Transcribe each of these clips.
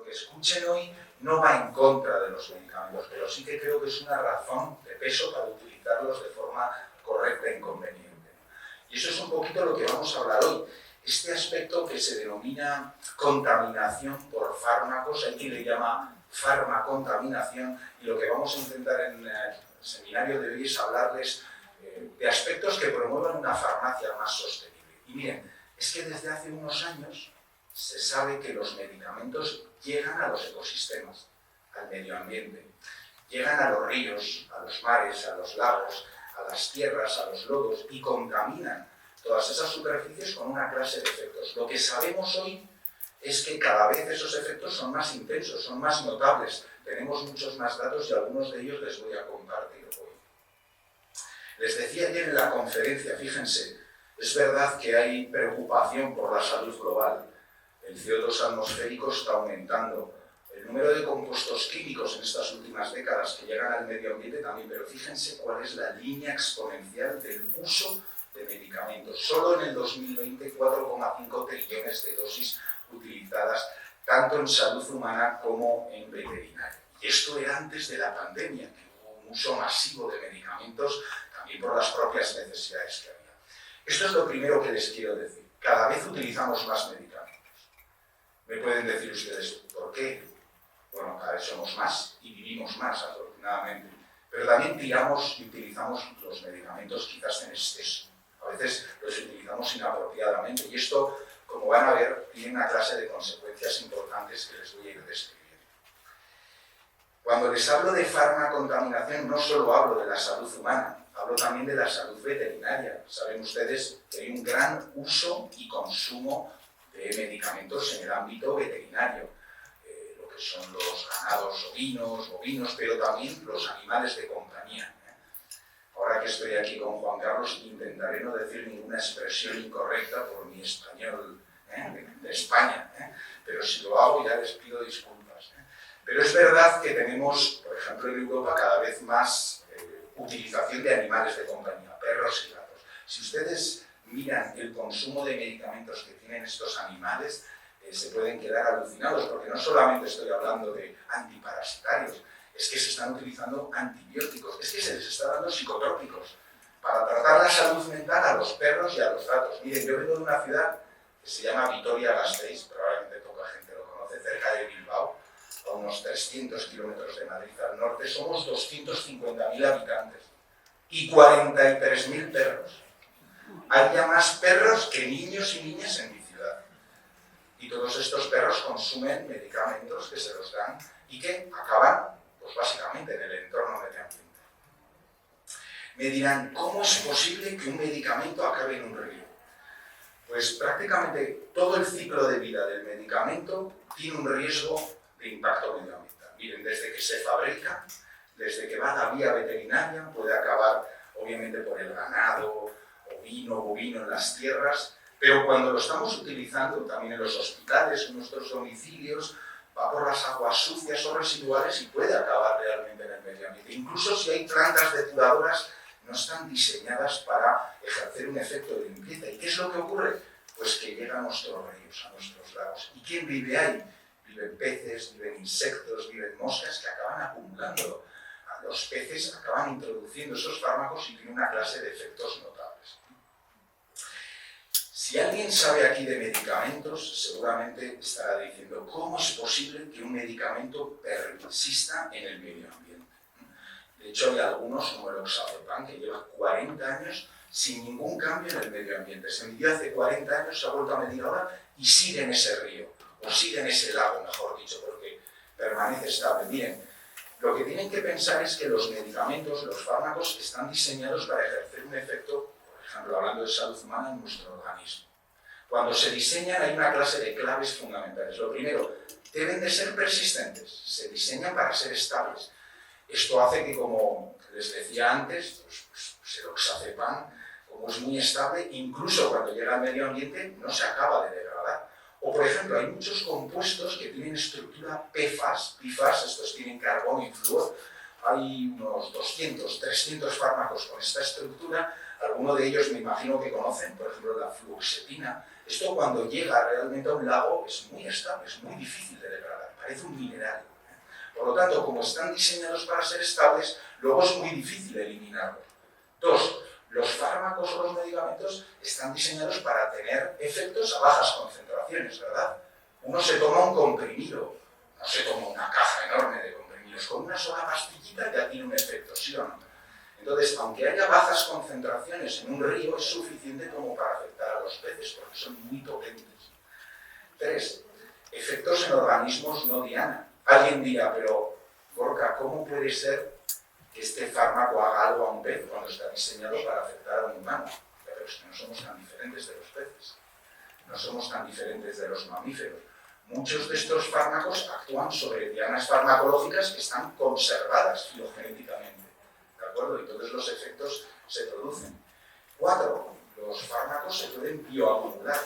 que escuchen hoy no va en contra de los medicamentos, pero sí que creo que es una razón de peso para utilizarlos de forma correcta e inconveniente. Y eso es un poquito lo que vamos a hablar hoy. Este aspecto que se denomina contaminación por fármacos, hay quien le llama farmacontaminación, y lo que vamos a intentar en el seminario de hoy es hablarles de aspectos que promuevan una farmacia más sostenible. Y miren, es que desde hace unos años se sabe que los medicamentos llegan a los ecosistemas, al medio ambiente, llegan a los ríos, a los mares, a los lagos, a las tierras, a los lodos y contaminan todas esas superficies con una clase de efectos. Lo que sabemos hoy es que cada vez esos efectos son más intensos, son más notables. Tenemos muchos más datos y algunos de ellos les voy a compartir hoy. Les decía ayer en la conferencia, fíjense, es verdad que hay preocupación por la salud global. El CO2 atmosférico está aumentando. El número de compuestos químicos en estas últimas décadas que llegan al medio ambiente también, pero fíjense cuál es la línea exponencial del uso de medicamentos. Solo en el 2020, 4,5 trillones de dosis utilizadas, tanto en salud humana como en veterinaria. Y esto era antes de la pandemia, que hubo un uso masivo de medicamentos, también por las propias necesidades que había. Esto es lo primero que les quiero decir. Cada vez utilizamos más medicamentos. Me pueden decir ustedes, ¿por qué? Bueno, cada vez somos más y vivimos más, afortunadamente. Pero también tiramos y utilizamos los medicamentos quizás en exceso. A veces los utilizamos inapropiadamente y esto, como van a ver, tiene una clase de consecuencias importantes que les voy a ir describiendo. Cuando les hablo de farmacontaminación, no solo hablo de la salud humana, hablo también de la salud veterinaria. Saben ustedes que hay un gran uso y consumo de medicamentos en el ámbito veterinario. Lo que son los ganados ovinos, bovinos, pero también los animales de compañía. Ahora que estoy aquí con Juan Carlos, intentaré no decir ninguna expresión incorrecta por mi español de España, pero si lo hago ya les pido disculpas. Pero es verdad que tenemos, por ejemplo en Europa, cada vez más utilización de animales de compañía, perros y gatos. Si ustedes miran el consumo de medicamentos que tienen estos animales, se pueden quedar alucinados, porque no solamente estoy hablando de antiparasitarios, es que se están utilizando antibióticos, es que se les está dando psicotrópicos para tratar la salud mental a los perros y a los gatos. Miren, yo vengo de una ciudad que se llama Vitoria-Gasteiz, probablemente poca gente lo conoce, cerca de Bilbao, a unos 300 kilómetros de Madrid al norte. Somos 250.000 habitantes y 43.000 perros. Hay ya más perros que niños y niñas en mi ciudad. Y todos estos perros consumen medicamentos que se los dan y que acaban pues básicamente en el entorno medio ambiente. Me dirán, ¿cómo es posible que un medicamento acabe en un río? Pues prácticamente todo el ciclo de vida del medicamento tiene un riesgo de impacto medioambiental. Miren, desde que se fabrica, desde que va a la vía veterinaria, puede acabar obviamente por el ganado, ovino, bovino en las tierras, pero cuando lo estamos utilizando también en los hospitales, en nuestros domicilios, va por las aguas sucias o residuales y puede acabar realmente en el medio ambiente. Incluso si hay plantas depuradoras, no están diseñadas para ejercer un efecto de limpieza. ¿Y qué es lo que ocurre? Pues que llegan a nuestros ríos, a nuestros lagos. ¿Y quién vive ahí? Viven peces, viven insectos, viven moscas que acaban acumulando. Los peces acaban introduciendo esos fármacos y tienen una clase de efectos notables. Si alguien sabe aquí de medicamentos, seguramente estará diciendo, ¿cómo es posible que un medicamento persista en el medio ambiente? De hecho, hay algunos, como el oxazepam, que lleva 40 años sin ningún cambio en el medio ambiente. Se midió hace 40 años, se ha vuelto a medir ahora y sigue en ese río, o sigue en ese lago, mejor dicho, porque permanece estable. Miren, lo que tienen que pensar es que los medicamentos, los fármacos, están diseñados para ejercer un efecto, por ejemplo, hablando de salud humana, en nuestro organismo. Cuando se diseñan hay una clase de claves fundamentales. Lo primero, deben de ser persistentes, se diseñan para ser estables. Esto hace que, como les decía antes, pues el oxazepam, como es muy estable, incluso cuando llega al medio ambiente no se acaba de degradar. O, por ejemplo, hay muchos compuestos que tienen estructura PFAS, estos tienen carbono y flúor. Hay unos 200, 300 fármacos con esta estructura. Algunos de ellos me imagino que conocen, por ejemplo, la fluoxetina. Esto cuando llega realmente a un lago es muy estable, es muy difícil de degradar. parece un mineral. Por lo tanto, como están diseñados para ser estables, luego es muy difícil eliminarlos. Dos, los fármacos o los medicamentos están diseñados para tener efectos a bajas concentraciones, ¿verdad? Uno se toma un comprimido, no se toma una caja enorme de comprimidos, con una sola pastillita ya tiene un efecto, ¿sí o no? Entonces, aunque haya bajas concentraciones en un río, es suficiente como para afectar a los peces, porque son muy potentes. 3. Efectos en organismos no diana. Alguien dirá, pero Gorka, ¿cómo puede ser que este fármaco haga algo a un pez cuando está diseñado para afectar a un humano? Pero es que no somos tan diferentes de los peces, no somos tan diferentes de los mamíferos. Muchos de estos fármacos actúan sobre dianas farmacológicas que están conservadas filogenéticamente, ¿de acuerdo? Y todos los efectos se producen. 4. Los fármacos se pueden bioacumular.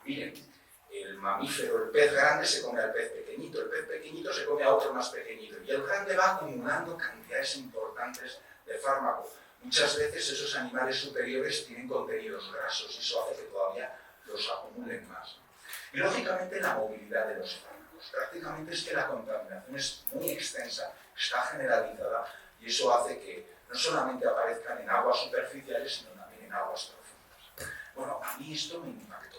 Miren, el mamífero, el pez grande se come al pez pequeñito, el pez pequeñito se come a otro más pequeñito y el grande va acumulando cantidades importantes de fármaco. Muchas veces esos animales superiores tienen contenidos grasos y eso hace que todavía los acumulen más. Y lógicamente la movilidad de los fármacos. Prácticamente es que la contaminación es muy extensa, está generalizada y eso hace que no solamente aparezcan en aguas superficiales, sino también en aguas profundas. Bueno, a mí esto me impactó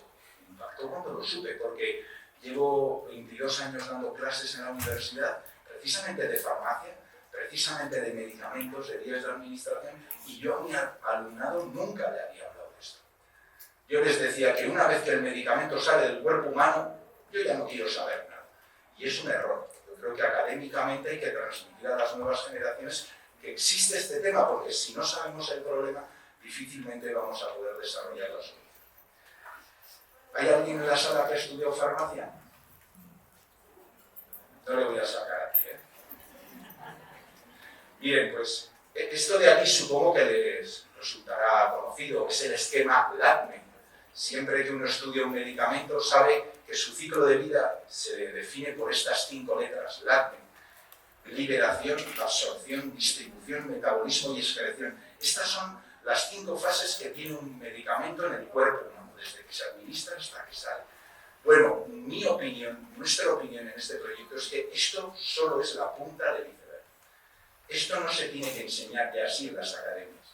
cuando lo supe, porque llevo 22 años dando clases en la universidad, precisamente de farmacia, precisamente de medicamentos, de vías de administración, y yo a mi alumnado nunca le había hablado de esto. Yo les decía que una vez que el medicamento sale del cuerpo humano, yo ya no quiero saber nada. Y es un error. Yo creo que académicamente hay que transmitir a las nuevas generaciones que existe este tema, porque si no sabemos el problema, difícilmente vamos a poder desarrollar la solución. ¿Hay alguien en la sala que ha estudiado farmacia? No le voy a sacar aquí, ¿eh? Miren, pues esto de aquí supongo que les resultará conocido, es el esquema LATME. Siempre que uno estudia un medicamento sabe que su ciclo de vida se define por estas 5 letras, LATME. Liberación, absorción, distribución, metabolismo y excreción. Estas son las 5 fases que tiene un medicamento en el cuerpo humano, desde que se administra hasta que sale. Bueno, mi opinión, nuestra opinión en este proyecto es que esto solo es la punta del iceberg. Esto no se tiene que enseñar ya así en las academias.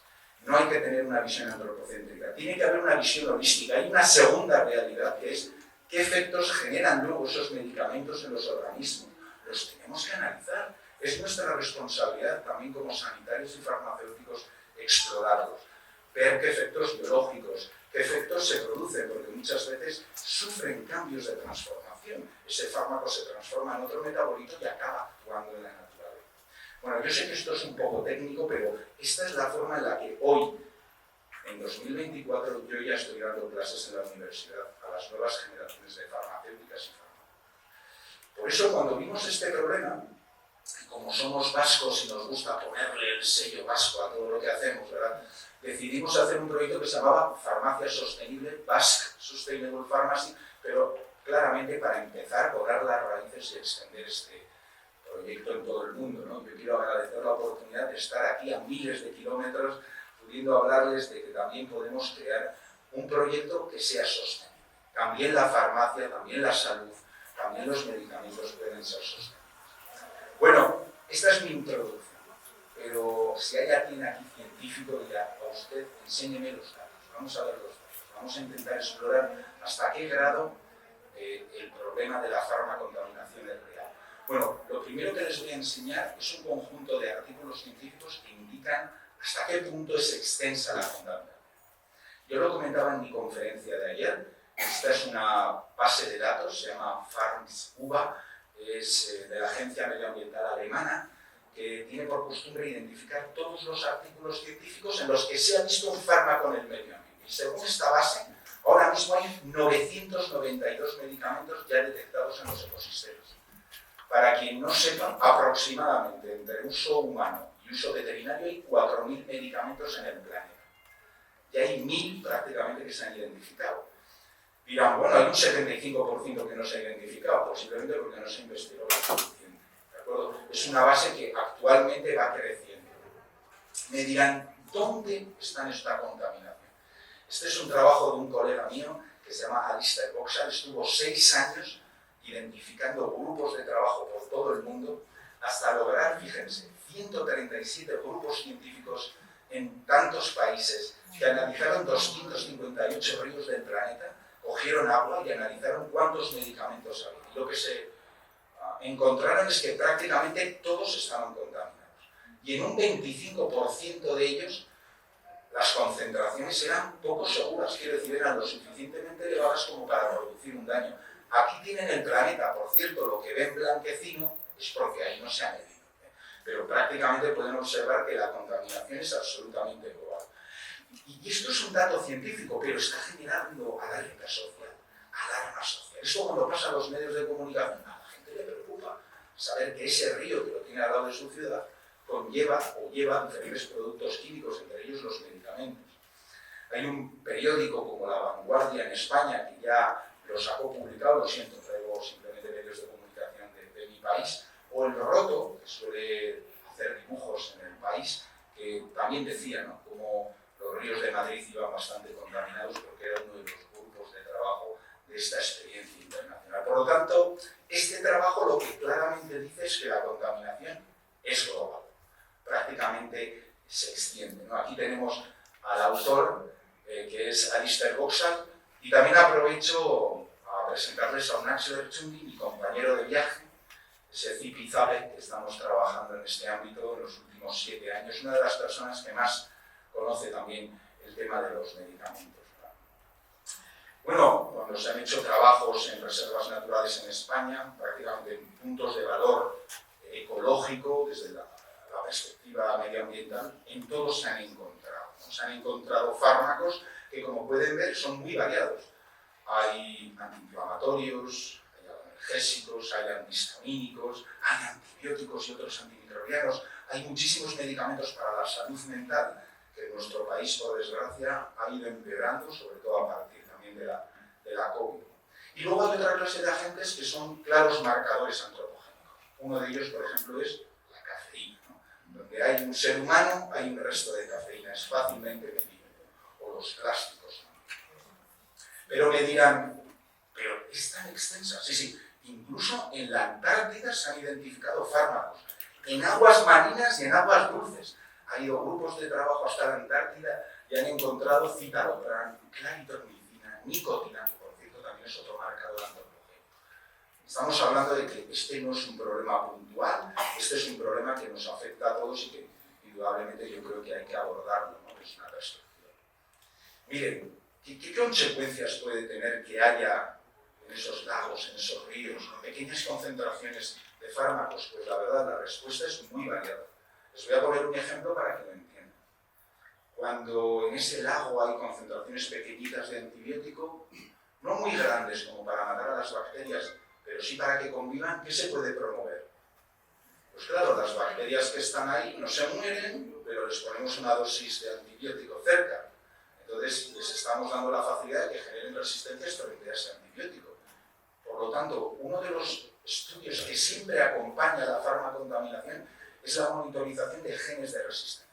No hay que tener una visión antropocéntrica, tiene que haber una visión holística. Hay una segunda realidad que es qué efectos generan luego esos medicamentos en los organismos. Los tenemos que analizar. Es nuestra responsabilidad también como sanitarios y farmacéuticos explorarlos, ver qué efectos biológicos, qué efectos se producen, porque muchas veces sufren cambios de transformación. Ese fármaco se transforma en otro metabolito y acaba actuando en la naturaleza. Bueno, yo sé que esto es un poco técnico, pero esta es la forma en la que hoy, en 2024, yo ya estoy dando clases en la universidad a las nuevas generaciones de farmacéuticas y farmacéuticos. Por eso, cuando vimos este problema, como somos vascos y nos gusta ponerle el sello vasco a todo lo que hacemos, ¿verdad? Decidimos hacer un proyecto que se llamaba Farmacia Sostenible, Basque Sustainable Pharmacy, pero claramente para empezar a cobrar las raíces y extender este proyecto en todo el mundo, ¿no? Yo quiero agradecer la oportunidad de estar aquí a miles de kilómetros, pudiendo hablarles de que también podemos crear un proyecto que sea sostenible. También la farmacia, también la salud, también los medicamentos pueden ser sostenibles. Bueno, esta es mi introducción, pero si hay alguien aquí científico, dirá a usted, enséñeme los datos, vamos a ver los datos, vamos a intentar explorar hasta qué grado el problema de la farmacontaminación es real. Bueno, lo primero que les voy a enseñar es un conjunto de artículos científicos que indican hasta qué punto es extensa la contaminación. Yo lo comentaba en mi conferencia de ayer, esta es una base de datos, se llama FarmsUBA, es de la Agencia Medioambiental Alemana, que tiene por costumbre identificar todos los artículos científicos en los que se ha visto un fármaco en el medio ambiente. Y según esta base, ahora mismo hay 992 medicamentos ya detectados en los ecosistemas. Para quien no sepa, aproximadamente entre uso humano y uso veterinario hay 4.000 medicamentos en el planeta. Y hay 1.000 prácticamente que se han identificado. Dirán, bueno, hay un 75% que no se ha identificado, posiblemente porque no se investigó lo suficiente. ¿De acuerdo? Es una base que actualmente va creciendo. Me dirán, ¿dónde está esta contaminación? Este es un trabajo de un colega mío que se llama Alistair Boxall, estuvo 6 años identificando grupos de trabajo por todo el mundo, hasta lograr, fíjense, 137 grupos científicos en tantos países que analizaron 258 ríos del planeta, cogieron agua y analizaron cuántos medicamentos había. Y lo que se encontraron es que prácticamente todos estaban contaminados. Y en un 25% de ellos las concentraciones eran poco seguras, quiero decir, eran lo suficientemente elevadas como para producir un daño. Aquí tienen el planeta, por cierto, lo que ven blanquecino es porque ahí no se ha medido. Pero prácticamente pueden observar que la contaminación es absolutamente global. Y esto es un dato científico, pero está generando alarma social. Alarma social. Esto cuando pasa a los medios de comunicación, a la gente le preocupa saber que ese río que lo tiene al lado de su ciudad conlleva o lleva diferentes productos químicos, entre ellos los medicamentos. Hay un periódico como La Vanguardia en España que ya lo sacó publicado, lo siento, traigo simplemente medios de comunicación de mi país, o El Roto, que suele hacer dibujos en El País, que también decía, ¿no?, como los ríos de Madrid iban bastante contaminados porque era uno de los grupos de trabajo de esta experiencia internacional. Por lo tanto, este trabajo lo que claramente dice es que la contaminación es global. Prácticamente se extiende, ¿no? Aquí tenemos al autor, que es Alistair Goxall, y también aprovecho a presentarles a un Axel Chundi, mi compañero de viaje, ese Zipizape, que estamos trabajando en este ámbito en los últimos 7 años, una de las personas que más conoce también el tema de los medicamentos. Bueno, cuando se han hecho trabajos en reservas naturales en España, prácticamente en puntos de valor ecológico, desde la perspectiva medioambiental, en todos se han encontrado. ¿No? Se han encontrado fármacos que, como pueden ver, son muy variados. Hay antiinflamatorios, hay analgésicos, hay antihistamínicos, hay antibióticos y otros antimicrobianos, hay muchísimos medicamentos para la salud mental que en nuestro país, por desgracia, ha ido empeorando, sobre todo a partir también de la COVID. Y luego hay otra clase de agentes que son claros marcadores antropogénicos. Uno de ellos, por ejemplo, es la cafeína, ¿no? Donde hay un ser humano, hay un resto de cafeína, es fácilmente medible. O los plásticos, ¿no? Pero me dirán, pero es tan extensa. Sí, sí, incluso en la Antártida se han identificado fármacos, en aguas marinas y en aguas dulces. Ha ido grupos de trabajo hasta la Antártida y han encontrado citalopram, claritromicina, nicotina, que por cierto también es otro marcador antropogénico. Estamos hablando de que este no es un problema puntual, este es un problema que nos afecta a todos y que indudablemente yo creo que hay que abordarlo, ¿no? Es una perspectiva. Miren, ¿qué consecuencias puede tener que haya en esos lagos, en esos ríos, en pequeñas concentraciones de fármacos? Pues la verdad, la respuesta es muy variada. Les voy a poner un ejemplo para que lo entiendan. Cuando en ese lago hay concentraciones pequeñitas de antibiótico, no muy grandes como para matar a las bacterias, pero sí para que convivan, ¿qué se puede promover? Pues claro, las bacterias que están ahí no se mueren, pero les ponemos una dosis de antibiótico cerca. Entonces les estamos dando la facilidad de que generen resistencias frente a ese antibiótico. Por lo tanto, uno de los estudios que siempre acompaña la farmacontaminación es la monitorización de genes de resistencia.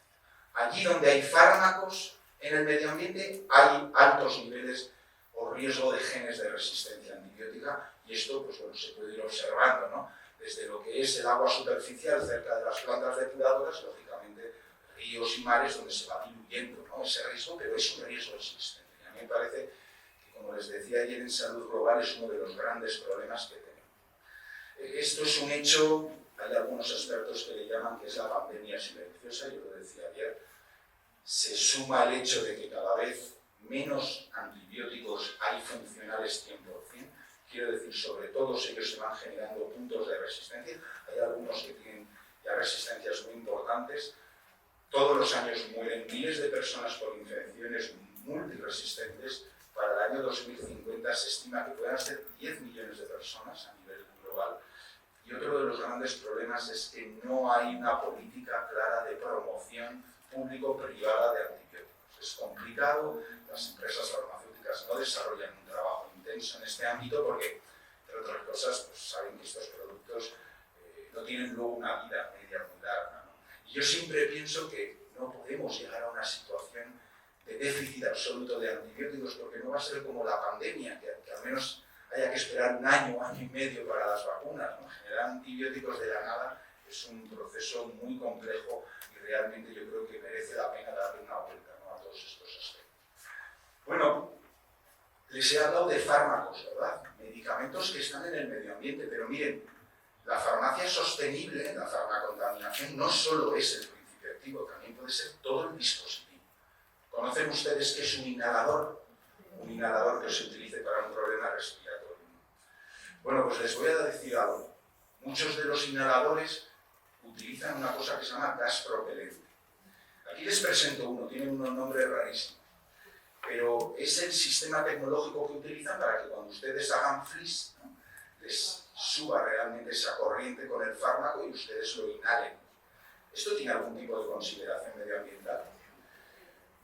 Allí donde hay fármacos en el medio ambiente hay altos niveles o riesgo de genes de resistencia antibiótica, y esto pues, bueno, se puede ir observando, ¿no? Desde lo que es el agua superficial cerca de las plantas depuradoras, lógicamente ríos y mares donde se va diluyendo, ¿no?, ese riesgo, pero es un riesgo existente. Y a mí me parece que, como les decía ayer en Salud Global, es uno de los grandes problemas que tenemos. Esto es un hecho. Hay algunos expertos que le llaman que es la pandemia silenciosa, yo lo decía ayer. Se suma el hecho de que cada vez menos antibióticos hay funcionales 100%. Quiero decir, sobre todos ellos se van generando puntos de resistencia. Hay algunos que tienen ya resistencias muy importantes. Todos los años mueren miles de personas por infecciones multiresistentes. Para el año 2050 se estima que puedan ser 10 millones de personas a nivel global. Y otro de los grandes problemas es que no hay una política clara de promoción público-privada de antibióticos. Es complicado, las empresas farmacéuticas no desarrollan un trabajo intenso en este ámbito porque, entre otras cosas, pues saben que estos productos no tienen luego una vida media muy larga, ¿no? Y yo siempre pienso que no podemos llegar a una situación de déficit absoluto de antibióticos porque no va a ser como la pandemia, que al menos haya que esperar un año, año y medio para las vacunas, ¿no? Generar antibióticos de la nada es un proceso muy complejo y realmente yo creo que merece la pena darle una vuelta, ¿no?, a todos estos aspectos. Bueno, les he hablado de fármacos, ¿verdad? Medicamentos que están en el medio ambiente, pero miren, la farmacia sostenible, la farmacontaminación, no solo es el principio activo, también puede ser todo el dispositivo. ¿Conocen ustedes qué es un inhalador? Un inhalador que se utilice para un problema respiratorio. Bueno, pues les voy a decir algo. Muchos de los inhaladores utilizan una cosa que se llama gas propelente. Aquí les presento uno, tiene unos nombres rarísimos, pero es el sistema tecnológico que utilizan para que cuando ustedes hagan flis, ¿no?, les suba realmente esa corriente con el fármaco y ustedes lo inhalen. ¿Esto tiene algún tipo de consideración medioambiental?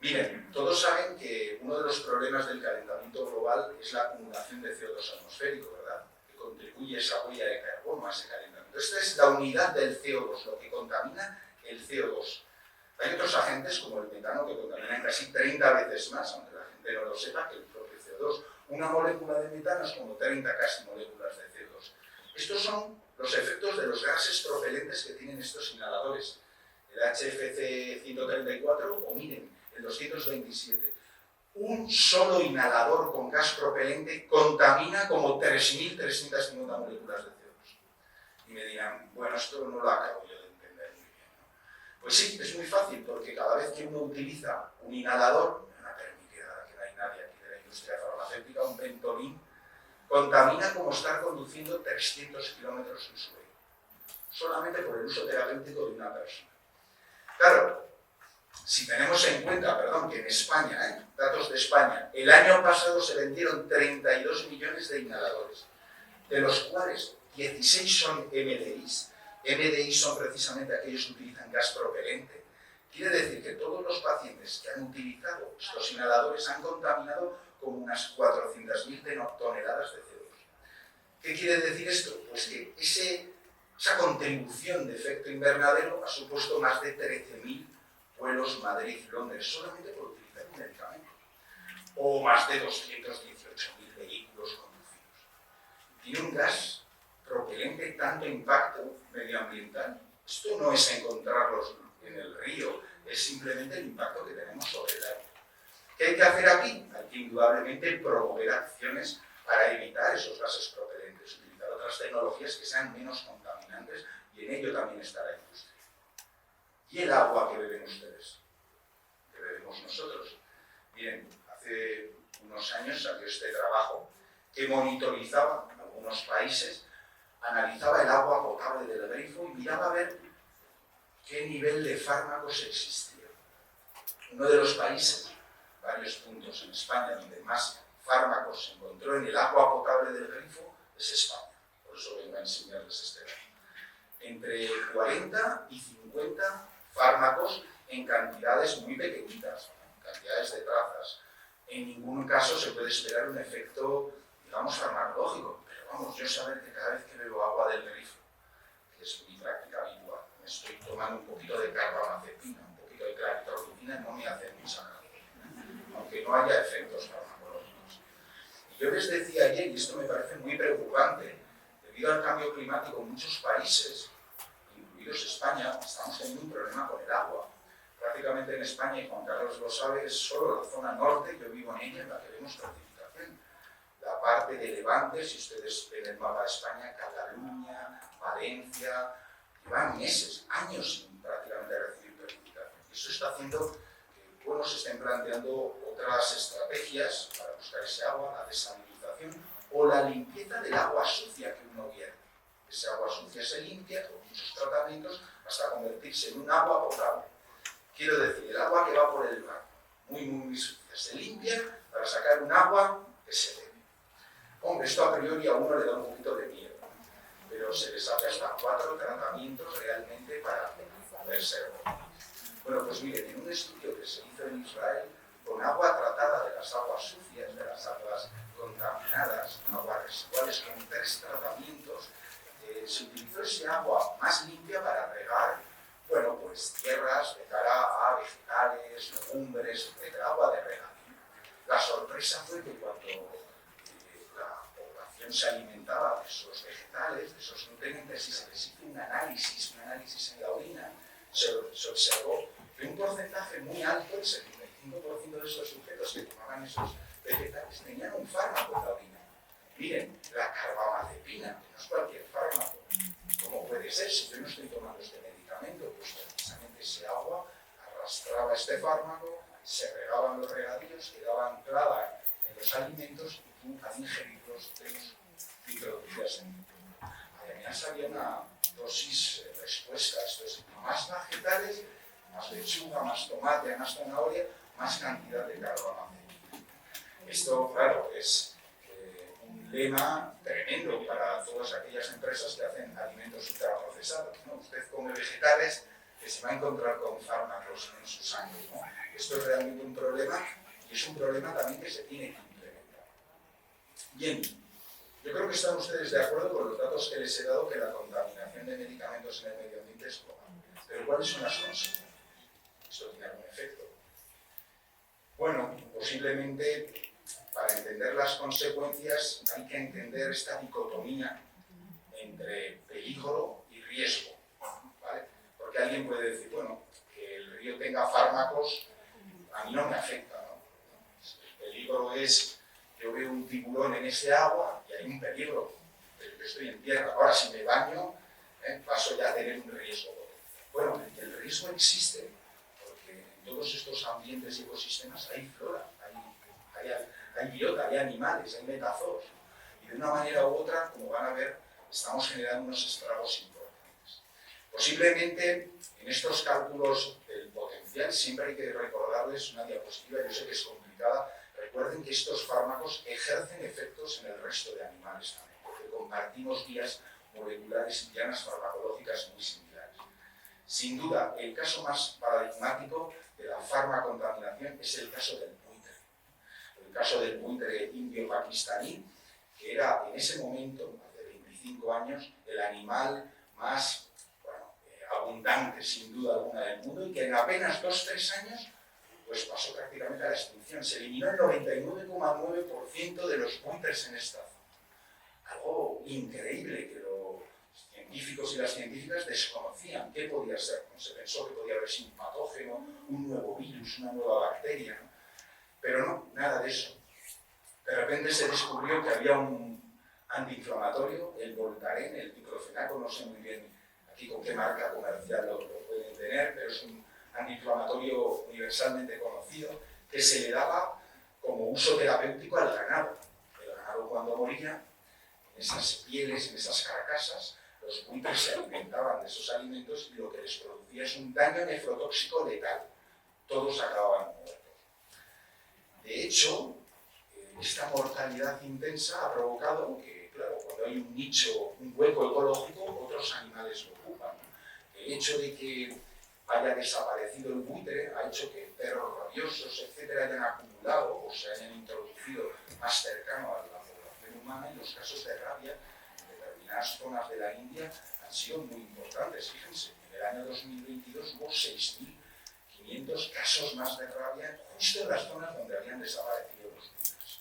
Miren, todos saben que uno de los problemas del calentamiento global es la acumulación de CO2 atmosférico, ¿verdad?, que contribuye a esa huella de carbono, a ese calentamiento. Esta es la unidad del CO2, lo que contamina el CO2. Hay otros agentes, como el metano, que contaminan casi 30 veces más, aunque la gente no lo sepa, que el propio CO2. Una molécula de metano es como 30 casi moléculas de CO2. Estos son los efectos de los gases propelentes que tienen estos inhaladores. El HFC 134, o miren, el 227. Un solo inhalador con gas propelente contamina como 3.350 moléculas de CO2. Y me dirán, bueno, esto no lo acabo yo de entender muy bien, ¿no? Pues sí, es muy fácil, porque cada vez que uno utiliza un inhalador, me van a permitir, ahora que no hay nadie aquí de la industria farmacéutica, un Ventolin, contamina como estar conduciendo 300 kilómetros en su vehículo, solamente por el uso terapéutico de una persona. Claro, si tenemos en cuenta, que en España, datos de España, el año pasado se vendieron 32 millones de inhaladores, de los cuales 16 son MDIs. MDIs son precisamente aquellos que utilizan gas propelente. Quiere decir que todos los pacientes que han utilizado estos inhaladores han contaminado como unas 400.000 toneladas de CO2. ¿Qué quiere decir esto? Pues que esa contribución de efecto invernadero ha supuesto más de 13.000 vuelos Madrid-Londres, solamente por utilizar un medicamento, o más de 218.000 vehículos conducidos. ¿Tiene un gas propelente tanto impacto medioambiental? Esto no es encontrarlos en el río, es simplemente el impacto que tenemos sobre el aire. ¿Qué hay que hacer aquí? Hay que indudablemente promover acciones para evitar esos gases propelentes, utilizar otras tecnologías que sean menos contaminantes, y en ello también está la industria. ¿Y el agua que beben ustedes? ¿Que bebemos nosotros? Miren, hace unos años salió este trabajo que monitorizaba algunos países, analizaba el agua potable del grifo y miraba a ver qué nivel de fármacos existía. Uno de los países, varios puntos en España, donde más fármacos se encontró en el agua potable del grifo, es España. Por eso vengo a enseñarles este dato. Entre 40 y 50 fármacos en cantidades muy pequeñitas, cantidades de trazas. En ningún caso se puede esperar un efecto, digamos, farmacológico. Pero vamos, yo saber que cada vez que bebo agua del grifo, que es mi práctica habitual, me estoy tomando un poquito de carbamazepina, un poquito de claritromicina, no me hace mucha gracia, aunque no haya efectos farmacológicos. Y yo les decía ayer, y esto me parece muy preocupante, debido al cambio climático en muchos países, incluidos España, estamos teniendo un problema con el agua. Prácticamente en España, y Juan Carlos lo sabe, es solo la zona norte, yo vivo en ella, en la que vemos precipitación. La parte de Levante, si ustedes ven el mapa de España, Cataluña, Valencia, llevan meses, años sin prácticamente recibir precipitación. Eso está haciendo que se estén planteando otras estrategias para buscar ese agua, la desalinización o la limpieza del agua sucia que uno vierte. Ese agua sucia se limpia con muchos tratamientos hasta convertirse en un agua potable. Quiero decir, el agua que va por el mar, muy sucia, se limpia para sacar un agua que se bebe. Hombre, esto a priori a uno le da un poquito de miedo, pero se les hace hasta 4 tratamientos realmente para poder ser. Bueno, pues miren, en un estudio que se hizo en Israel, con agua tratada de las aguas sucias, de las aguas contaminadas, aguas residuales, con 3 tratamientos, se utilizó ese agua más limpia para regar, pues tierras de cara a vegetales, legumbres, etc., agua de regadío. La sorpresa fue que cuando la población se alimentaba de esos vegetales, de esos nutrientes, y se les hizo un análisis en la orina, se observó que un porcentaje muy alto, el 75% de esos sujetos que tomaban esos vegetales, tenían un fármaco en la orina. Miren, la carbamazepina, que no es cualquier fármaco. ¿Cómo puede ser si yo no estoy tomando este medicamento? Pues precisamente ese agua arrastraba este fármaco, se regaban los regadíos, quedaba anclada en los alimentos y tú al ingerirlos te los introducías en tu cuerpo. Además había una dosis respuesta, esto es, más vegetales, más lechuga, más tomate, más zanahoria, más cantidad de carbamazepina. Esto, claro, es un lema tremendo para todas aquellas empresas que hacen alimentos ultraprocesados, ¿no? Usted come vegetales que se va a encontrar con fármacos en su sangre, ¿no? Esto es realmente un problema y es un problema también que se tiene que implementar. Bien, yo creo que están ustedes de acuerdo con los datos que les he dado que la contaminación de medicamentos en el medio ambiente es global. Pero ¿cuáles son las consecuencias? ¿Esto tiene algún efecto? Bueno, posiblemente para entender las consecuencias hay que entender esta dicotomía entre peligro y riesgo, ¿vale? Porque alguien puede decir, bueno, que el río tenga fármacos a mí no me afecta, ¿no? El peligro es, yo veo un tiburón en ese agua y hay un peligro, pero yo estoy en tierra. Ahora si me baño, paso ya a tener un riesgo. Bueno, el riesgo existe porque en todos estos ambientes y ecosistemas hay flora, hay biota, hay animales, hay metazoos. Y de una manera u otra, como van a ver, estamos generando unos estragos importantes. Posiblemente en estos cálculos del potencial siempre hay que recordarles una diapositiva, yo sé que es complicada. Recuerden que estos fármacos ejercen efectos en el resto de animales también, porque compartimos vías moleculares y dianas farmacológicas muy similares. Sin duda, el caso más paradigmático de la farmacontaminación es el caso del buitre. El caso del buitre indio-pakistaní, que era en ese momento, hace 25 años, el animal más abundante, sin duda alguna, del mundo, y que en apenas 2-3 años pues pasó prácticamente a la extinción. Se eliminó el 99,9% de los buitres en esta zona. Algo increíble que los científicos y las científicas desconocían qué podía ser. Se pensó que podía haber sido un patógeno, un nuevo virus, una nueva bacteria, ¿no? Pero no, nada de eso. De repente se descubrió que había un antiinflamatorio, el Voltaren, el diclofenaco, no sé muy bien aquí con qué marca comercial lo pueden tener, pero es un antiinflamatorio universalmente conocido, que se le daba como uso terapéutico al ganado. El ganado cuando moría, en esas pieles, en esas carcasas, los buitres se alimentaban de esos alimentos y lo que les producía es un daño nefrotóxico letal. Todos acababan muertos. De hecho, esta mortalidad intensa ha provocado que, claro, cuando hay un nicho, un hueco ecológico, otros animales lo ocupan. El hecho de que haya desaparecido el buitre ha hecho que perros rabiosos, etcétera, hayan acumulado o se hayan introducido más cercano a la población humana, y los casos de rabia en determinadas zonas de la India han sido muy importantes. Fíjense, en el año 2022 hubo 6.500 casos más de rabia justo en las zonas donde habían desaparecido los buitres.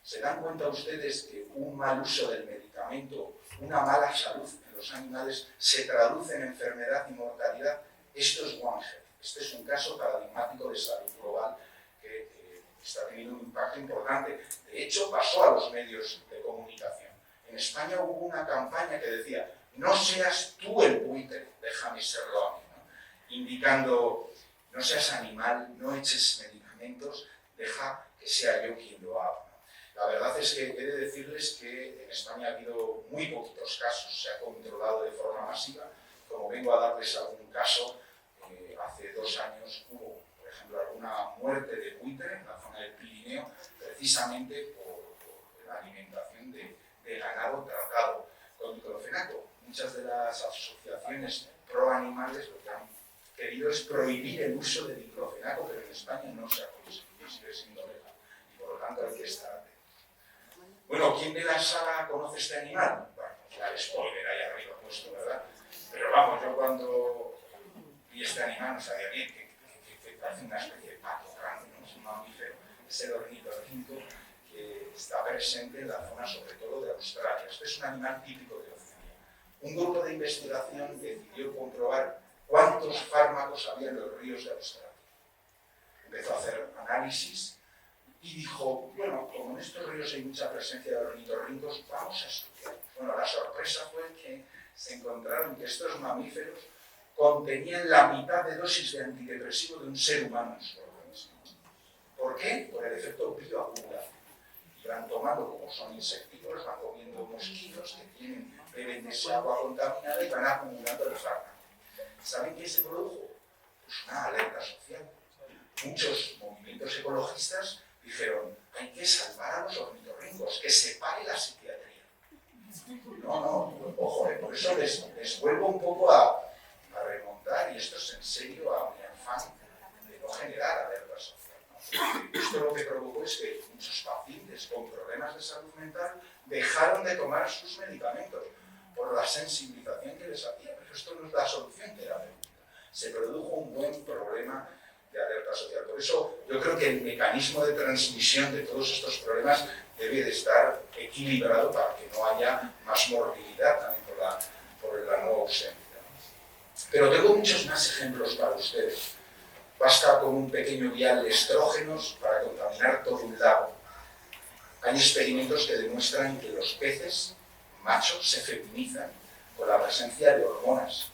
¿Se dan cuenta ustedes que un mal uso del medicamento, una mala salud en los animales, se traduce en enfermedad y mortalidad? Esto es One Health. Este es un caso paradigmático de salud global que está teniendo un impacto importante. De hecho, pasó a los medios de comunicación. En España hubo una campaña que decía: no seas tú el buitre, déjame serlo a mí, ¿no? Indicando: no seas animal, no eches medicamentos, deja que sea yo quien lo haga. La verdad es que he de decirles que en España ha habido muy poquitos casos, se ha controlado de forma masiva. Como vengo a darles algún caso, hace 2 años hubo, por ejemplo, alguna muerte de buitre en la zona del Pirineo, precisamente por la alimentación de ganado tratado con diclofenaco. Muchas de las asociaciones pro animales lo que han querido es prohibir el uso de diclofenaco, pero en España no se ha conseguido, sigue siendo legal, y por lo tanto hay que estar atentos. Bueno, ¿quién de la sala conoce este animal? Bueno, ya el spoiler ahí arriba puesto, ¿verdad? Pero vamos, yo cuando vi este animal no sabía bien que parece una especie de pato grande, ¿no? Es un mamífero, es el ornitorrinco, que está presente en la zona sobre todo de Australia. Este es un animal típico de Oceanía. Un grupo de investigación decidió comprobar cuántos fármacos había en los ríos de Australia. Empezó a hacer análisis y dijo, bueno, como en estos ríos hay mucha presencia de ornitorrincos, vamos a estudiar. Bueno, la sorpresa fue que se encontraron que estos mamíferos contenían la mitad de dosis de antidepresivo de un ser humano en su organismo. ¿Por qué? Por el efecto bioacumulación. Y van tomando, como son insectívoros, van comiendo mosquitos que beben de esa agua contaminada y van acumulando el fármaco. ¿Saben qué se produjo? Pues una alerta social. Muchos movimientos ecologistas dijeron, hay que salvar a los ornitorrincos, que se pare la psiquiatría. No, ojo, por eso les vuelvo un poco a remontar, y esto es en serio, a mi afán de no generar alerta social, ¿no? Esto lo que provocó es que muchos pacientes con problemas de salud mental dejaron de tomar sus medicamentos por la sensibilización que les hacía, pero esto no es la solución terapéutica. Se produjo un buen problema de alerta social. Por eso yo creo que el mecanismo de transmisión de todos estos problemas debe de estar equilibrado para que no haya más morbilidad también por la no ausencia. Pero tengo muchos más ejemplos para ustedes. Basta con un pequeño vial de estrógenos para contaminar todo un lago. Hay experimentos que demuestran que los peces machos se feminizan con la presencia de hormonas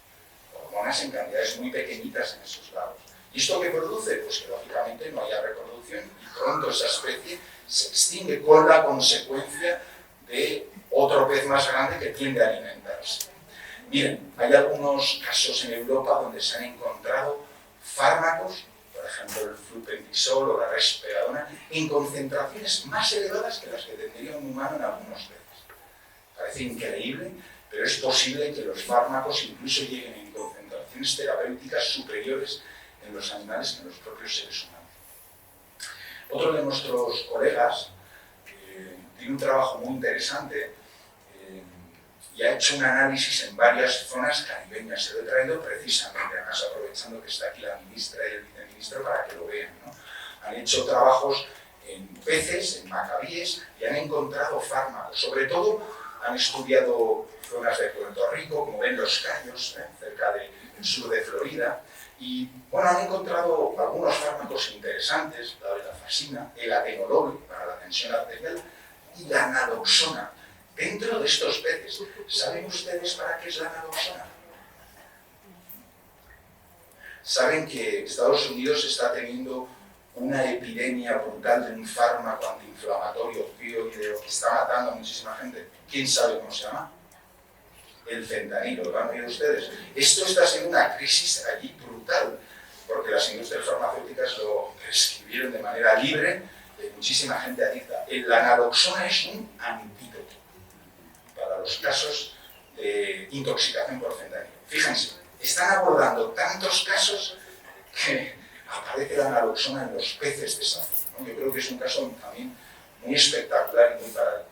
en cantidades muy pequeñitas en esos lagos. ¿Y esto qué produce? Pues que lógicamente no haya reproducción y pronto esa especie se extingue con la consecuencia de otro pez más grande que tiende a alimentarse. Miren, hay algunos casos en Europa donde se han encontrado fármacos, por ejemplo el flupentrisol o la risperidona, en concentraciones más elevadas que las que tendría un humano en algunos peces. Parece increíble, pero es posible que los fármacos incluso lleguen en concentraciones terapéuticas superiores en los animales que en los propios seres humanos. Otro de nuestros colegas tiene un trabajo muy interesante y ha hecho un análisis en varias zonas caribeñas. Se lo he traído precisamente, además aprovechando que está aquí la ministra y el viceministro para que lo vean, ¿no? Han hecho trabajos en peces, en macabíes, y han encontrado fármacos. Sobre todo han estudiado zonas de Puerto Rico, como ven Los Cayos, cerca del sur de Florida, y bueno, han encontrado algunos fármacos interesantes, la venlafaxina, el atenolol para la tensión arterial y la naloxona dentro de estos peces. ¿Saben ustedes para qué es la naloxona? Saben que Estados Unidos está teniendo una epidemia brutal de un fármaco antiinflamatorio opioideo que está matando a muchísima gente. ¿Quién sabe cómo se llama? El fentanilo, ¿lo han oído ustedes? Esto está siendo una crisis allí brutal, porque las industrias farmacéuticas lo prescribieron de manera libre, de muchísima gente adicta. La naloxona es un antídoto para los casos de intoxicación por fentanilo. Fíjense, están abordando tantos casos que aparece la naloxona en los peces de esa zona, ¿no? Yo creo que es un caso también muy espectacular y muy paradigmático.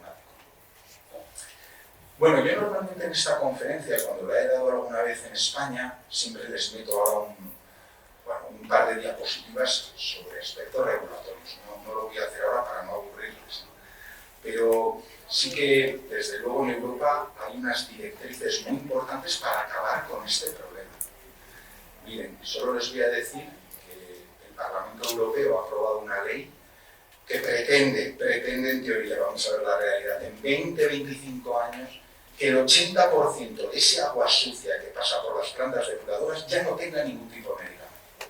Bueno, yo normalmente en esta conferencia, cuando la he dado alguna vez en España, siempre les meto ahora un par de diapositivas sobre aspectos regulatorios. No lo voy a hacer ahora para no aburrirles, ¿no? Pero sí que, desde luego, en Europa hay unas directrices muy importantes para acabar con este problema. Miren, solo les voy a decir que el Parlamento Europeo ha aprobado una ley que pretende en teoría, vamos a ver la realidad, en 20-25 años, que el 80% de ese agua sucia que pasa por las plantas depuradoras ya no tenga ningún tipo de medicamento.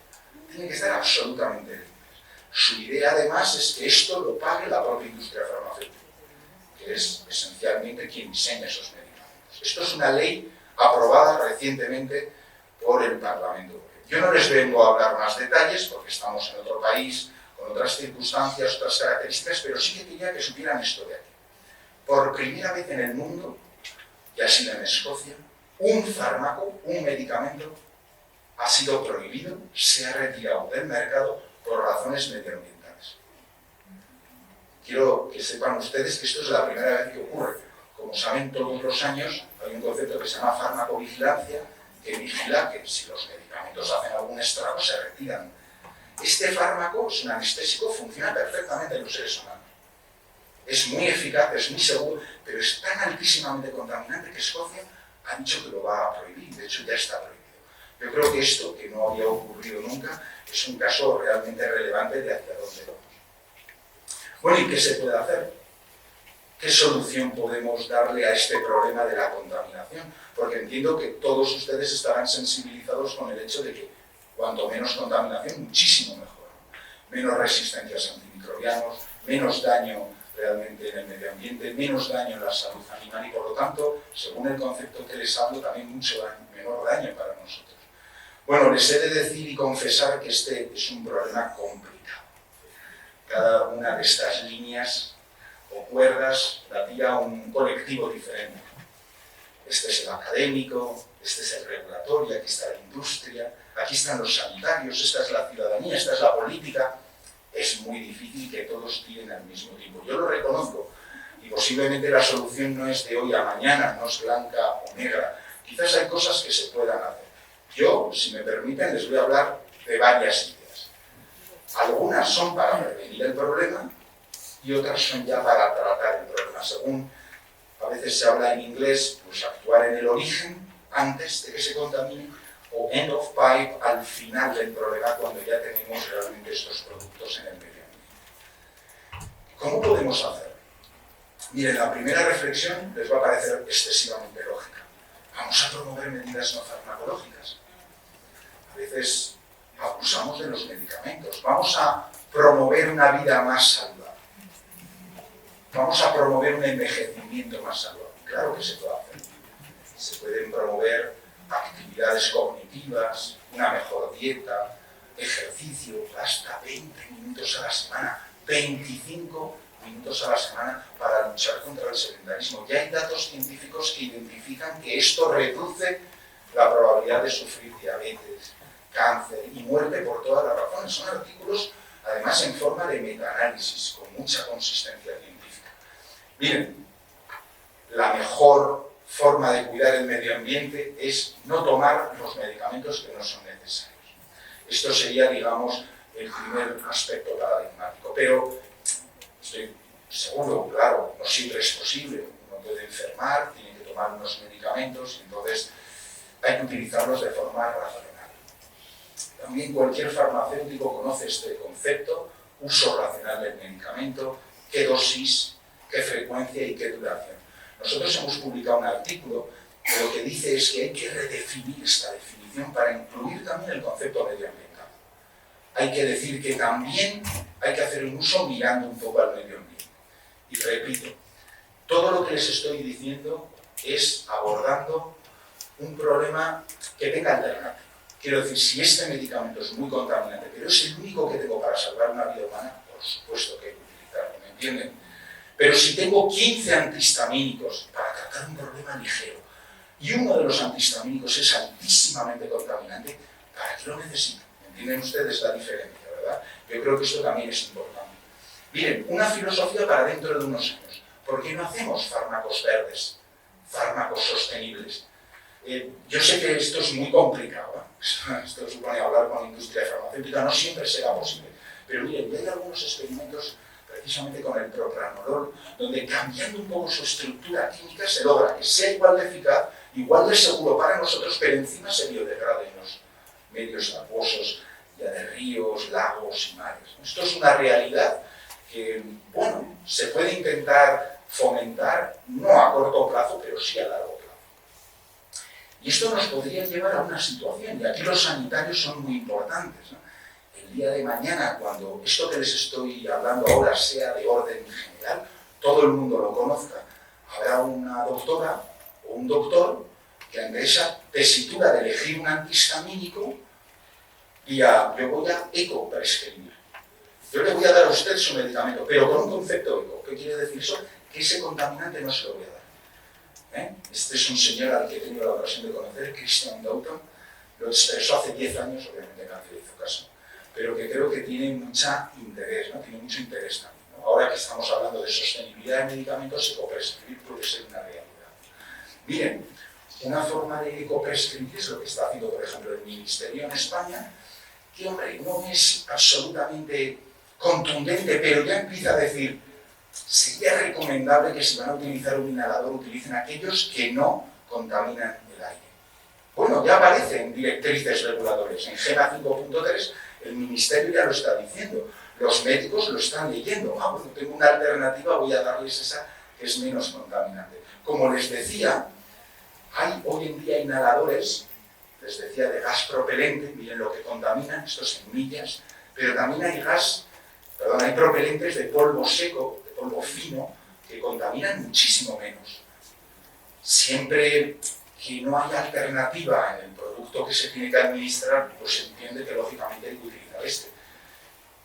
Tienen que estar absolutamente limpias. Su idea, además, es que esto lo pague la propia industria farmacéutica, que es esencialmente quien diseña esos medicamentos. Esto es una ley aprobada recientemente por el Parlamento. Yo no les vengo a hablar más detalles, porque estamos en otro país, con otras circunstancias, otras características, pero sí que quería que supieran esto de aquí. Por primera vez en el mundo, y ha sido en Escocia, un fármaco, un medicamento, ha sido prohibido, se ha retirado del mercado por razones medioambientales. Quiero que sepan ustedes que esto es la primera vez que ocurre. Como saben, todos los años hay un concepto que se llama farmacovigilancia, que vigila que si los medicamentos hacen algún estrago, se retiran. Este fármaco es un anestésico, funciona perfectamente en los seres humanos. es muy eficaz, es muy seguro, pero es tan altísimamente contaminante que Escocia ha dicho que lo va a prohibir, de hecho ya está prohibido. Yo creo que esto, que no había ocurrido nunca, es un caso realmente relevante de hacia dónde vamos. Bueno, ¿y qué se puede hacer? ¿Qué solución podemos darle a este problema de la contaminación? Porque entiendo que todos ustedes estarán sensibilizados con el hecho de que cuanto menos contaminación, muchísimo mejor. Menos resistencias a antimicrobianos, menos daño realmente en el medio ambiente, menos daño en la salud animal y, por lo tanto, según el concepto que les hablo, también mucho menor daño para nosotros. Bueno, les he de decir y confesar que este es un problema complicado. Cada una de estas líneas o cuerdas la tira un colectivo diferente. Este es el académico, este es el regulatorio, aquí está la industria, aquí están los sanitarios, esta es la ciudadanía, esta es la política. Es muy difícil que todos tiren al mismo tiempo. Yo lo reconozco y posiblemente la solución no es de hoy a mañana, no es blanca o negra. Quizás hay cosas que se puedan hacer. Yo, si me permiten, les voy a hablar de varias ideas. Algunas son para prevenir el problema y otras son ya para tratar el problema. Según a veces se habla en inglés, pues actuar en el origen, antes de que se contamine, o end of pipe, al final del problema, cuando ya tenemos realmente estos productos en el medio ambiente. ¿Cómo podemos hacerlo? Miren, la primera reflexión les va a parecer excesivamente lógica. Vamos a promover medidas no farmacológicas. A veces abusamos de los medicamentos. Vamos a promover una vida más saludable. Vamos a promover un envejecimiento más saludable. Claro que se puede hacer. Se pueden promover actividades cognitivas, una mejor dieta, ejercicio, hasta 20 minutos a la semana, 25 minutos a la semana para luchar contra el sedentarismo. Ya hay datos científicos que identifican que esto reduce la probabilidad de sufrir diabetes, cáncer y muerte por todas las razones. Son artículos, además, en forma de metaanálisis, con mucha consistencia científica. Miren, la mejor forma de cuidar el medio ambiente es no tomar los medicamentos que no son necesarios. Esto sería, digamos, el primer aspecto paradigmático. Pero estoy seguro, claro, no siempre es posible. Uno puede enfermar, tiene que tomar unos medicamentos y entonces hay que utilizarlos de forma racional. También cualquier farmacéutico conoce este concepto, uso racional del medicamento, qué dosis, qué frecuencia y qué duración. Nosotros hemos publicado un artículo que lo que dice es que hay que redefinir esta definición para incluir también el concepto medioambiental. Hay que decir que también hay que hacer un uso mirando un poco al medio ambiente. Y repito, todo lo que les estoy diciendo es abordando un problema que tenga alternativa. Quiero decir, si este medicamento es muy contaminante, pero es el único que tengo para salvar una vida humana, por supuesto que hay que utilizarlo, ¿me entienden? Pero si tengo 15 antihistamínicos para tratar un problema ligero y uno de los antihistamínicos es altísimamente contaminante, ¿para qué lo necesito? ¿Entienden ustedes la diferencia, verdad? Yo creo que esto también es importante. Miren, una filosofía para dentro de unos años. ¿Por qué no hacemos fármacos verdes, fármacos sostenibles? Yo sé que esto es muy complicado, ¿eh? Esto supone hablar con la industria farmacéutica, no siempre será posible. Pero miren, hay algunos experimentos precisamente con el propranolol, donde cambiando un poco su estructura química se logra que sea igual de eficaz, igual de seguro para nosotros, pero encima se biodegrade en los medios acuosos, ya de ríos, lagos y mares. Esto es una realidad que, bueno, se puede intentar fomentar, no a corto plazo, pero sí a largo plazo. Y esto nos podría llevar a una situación, y aquí los sanitarios son muy importantes, ¿no? El día de mañana, cuando esto que les estoy hablando ahora sea de orden general, todo el mundo lo conozca, habrá una doctora o un doctor que ante esa tesitura de elegir un antihistamínico diga, yo voy a ecoprescribir. Yo le voy a dar a usted su medicamento, pero con un concepto eco. ¿Qué quiere decir eso? Que ese contaminante no se lo voy a dar. Este es un señor al que he tenido la ocasión de conocer, Christian Doughton, lo expresó hace 10 años, obviamente nadie le hizo caso, pero que creo que tiene mucho interés, ¿no? Tiene mucho interés también, ¿no? Ahora que estamos hablando de sostenibilidad de medicamentos, ecoprescribir puede ser una realidad. Miren, una forma de ecoprescribir es lo que está haciendo, por ejemplo, el Ministerio en España, que, hombre, no es absolutamente contundente, pero ya empieza a decir, sería recomendable que si van a utilizar un inhalador, utilicen aquellos que no contaminan el aire. Bueno, ya aparecen directrices reguladoras. En GEMA 5.3 el Ministerio ya lo está diciendo. Los médicos lo están leyendo. Ah, bueno, tengo una alternativa, voy a darles esa que es menos contaminante. Como les decía, hay hoy en día inhaladores, les decía, de gas propelente, miren lo que contaminan, esto es en millas, pero también hay propelentes de polvo seco, de polvo fino, que contaminan muchísimo menos. Siempre que no haya alternativa en el producto que se tiene que administrar, pues se entiende que lógicamente hay que utilizar este.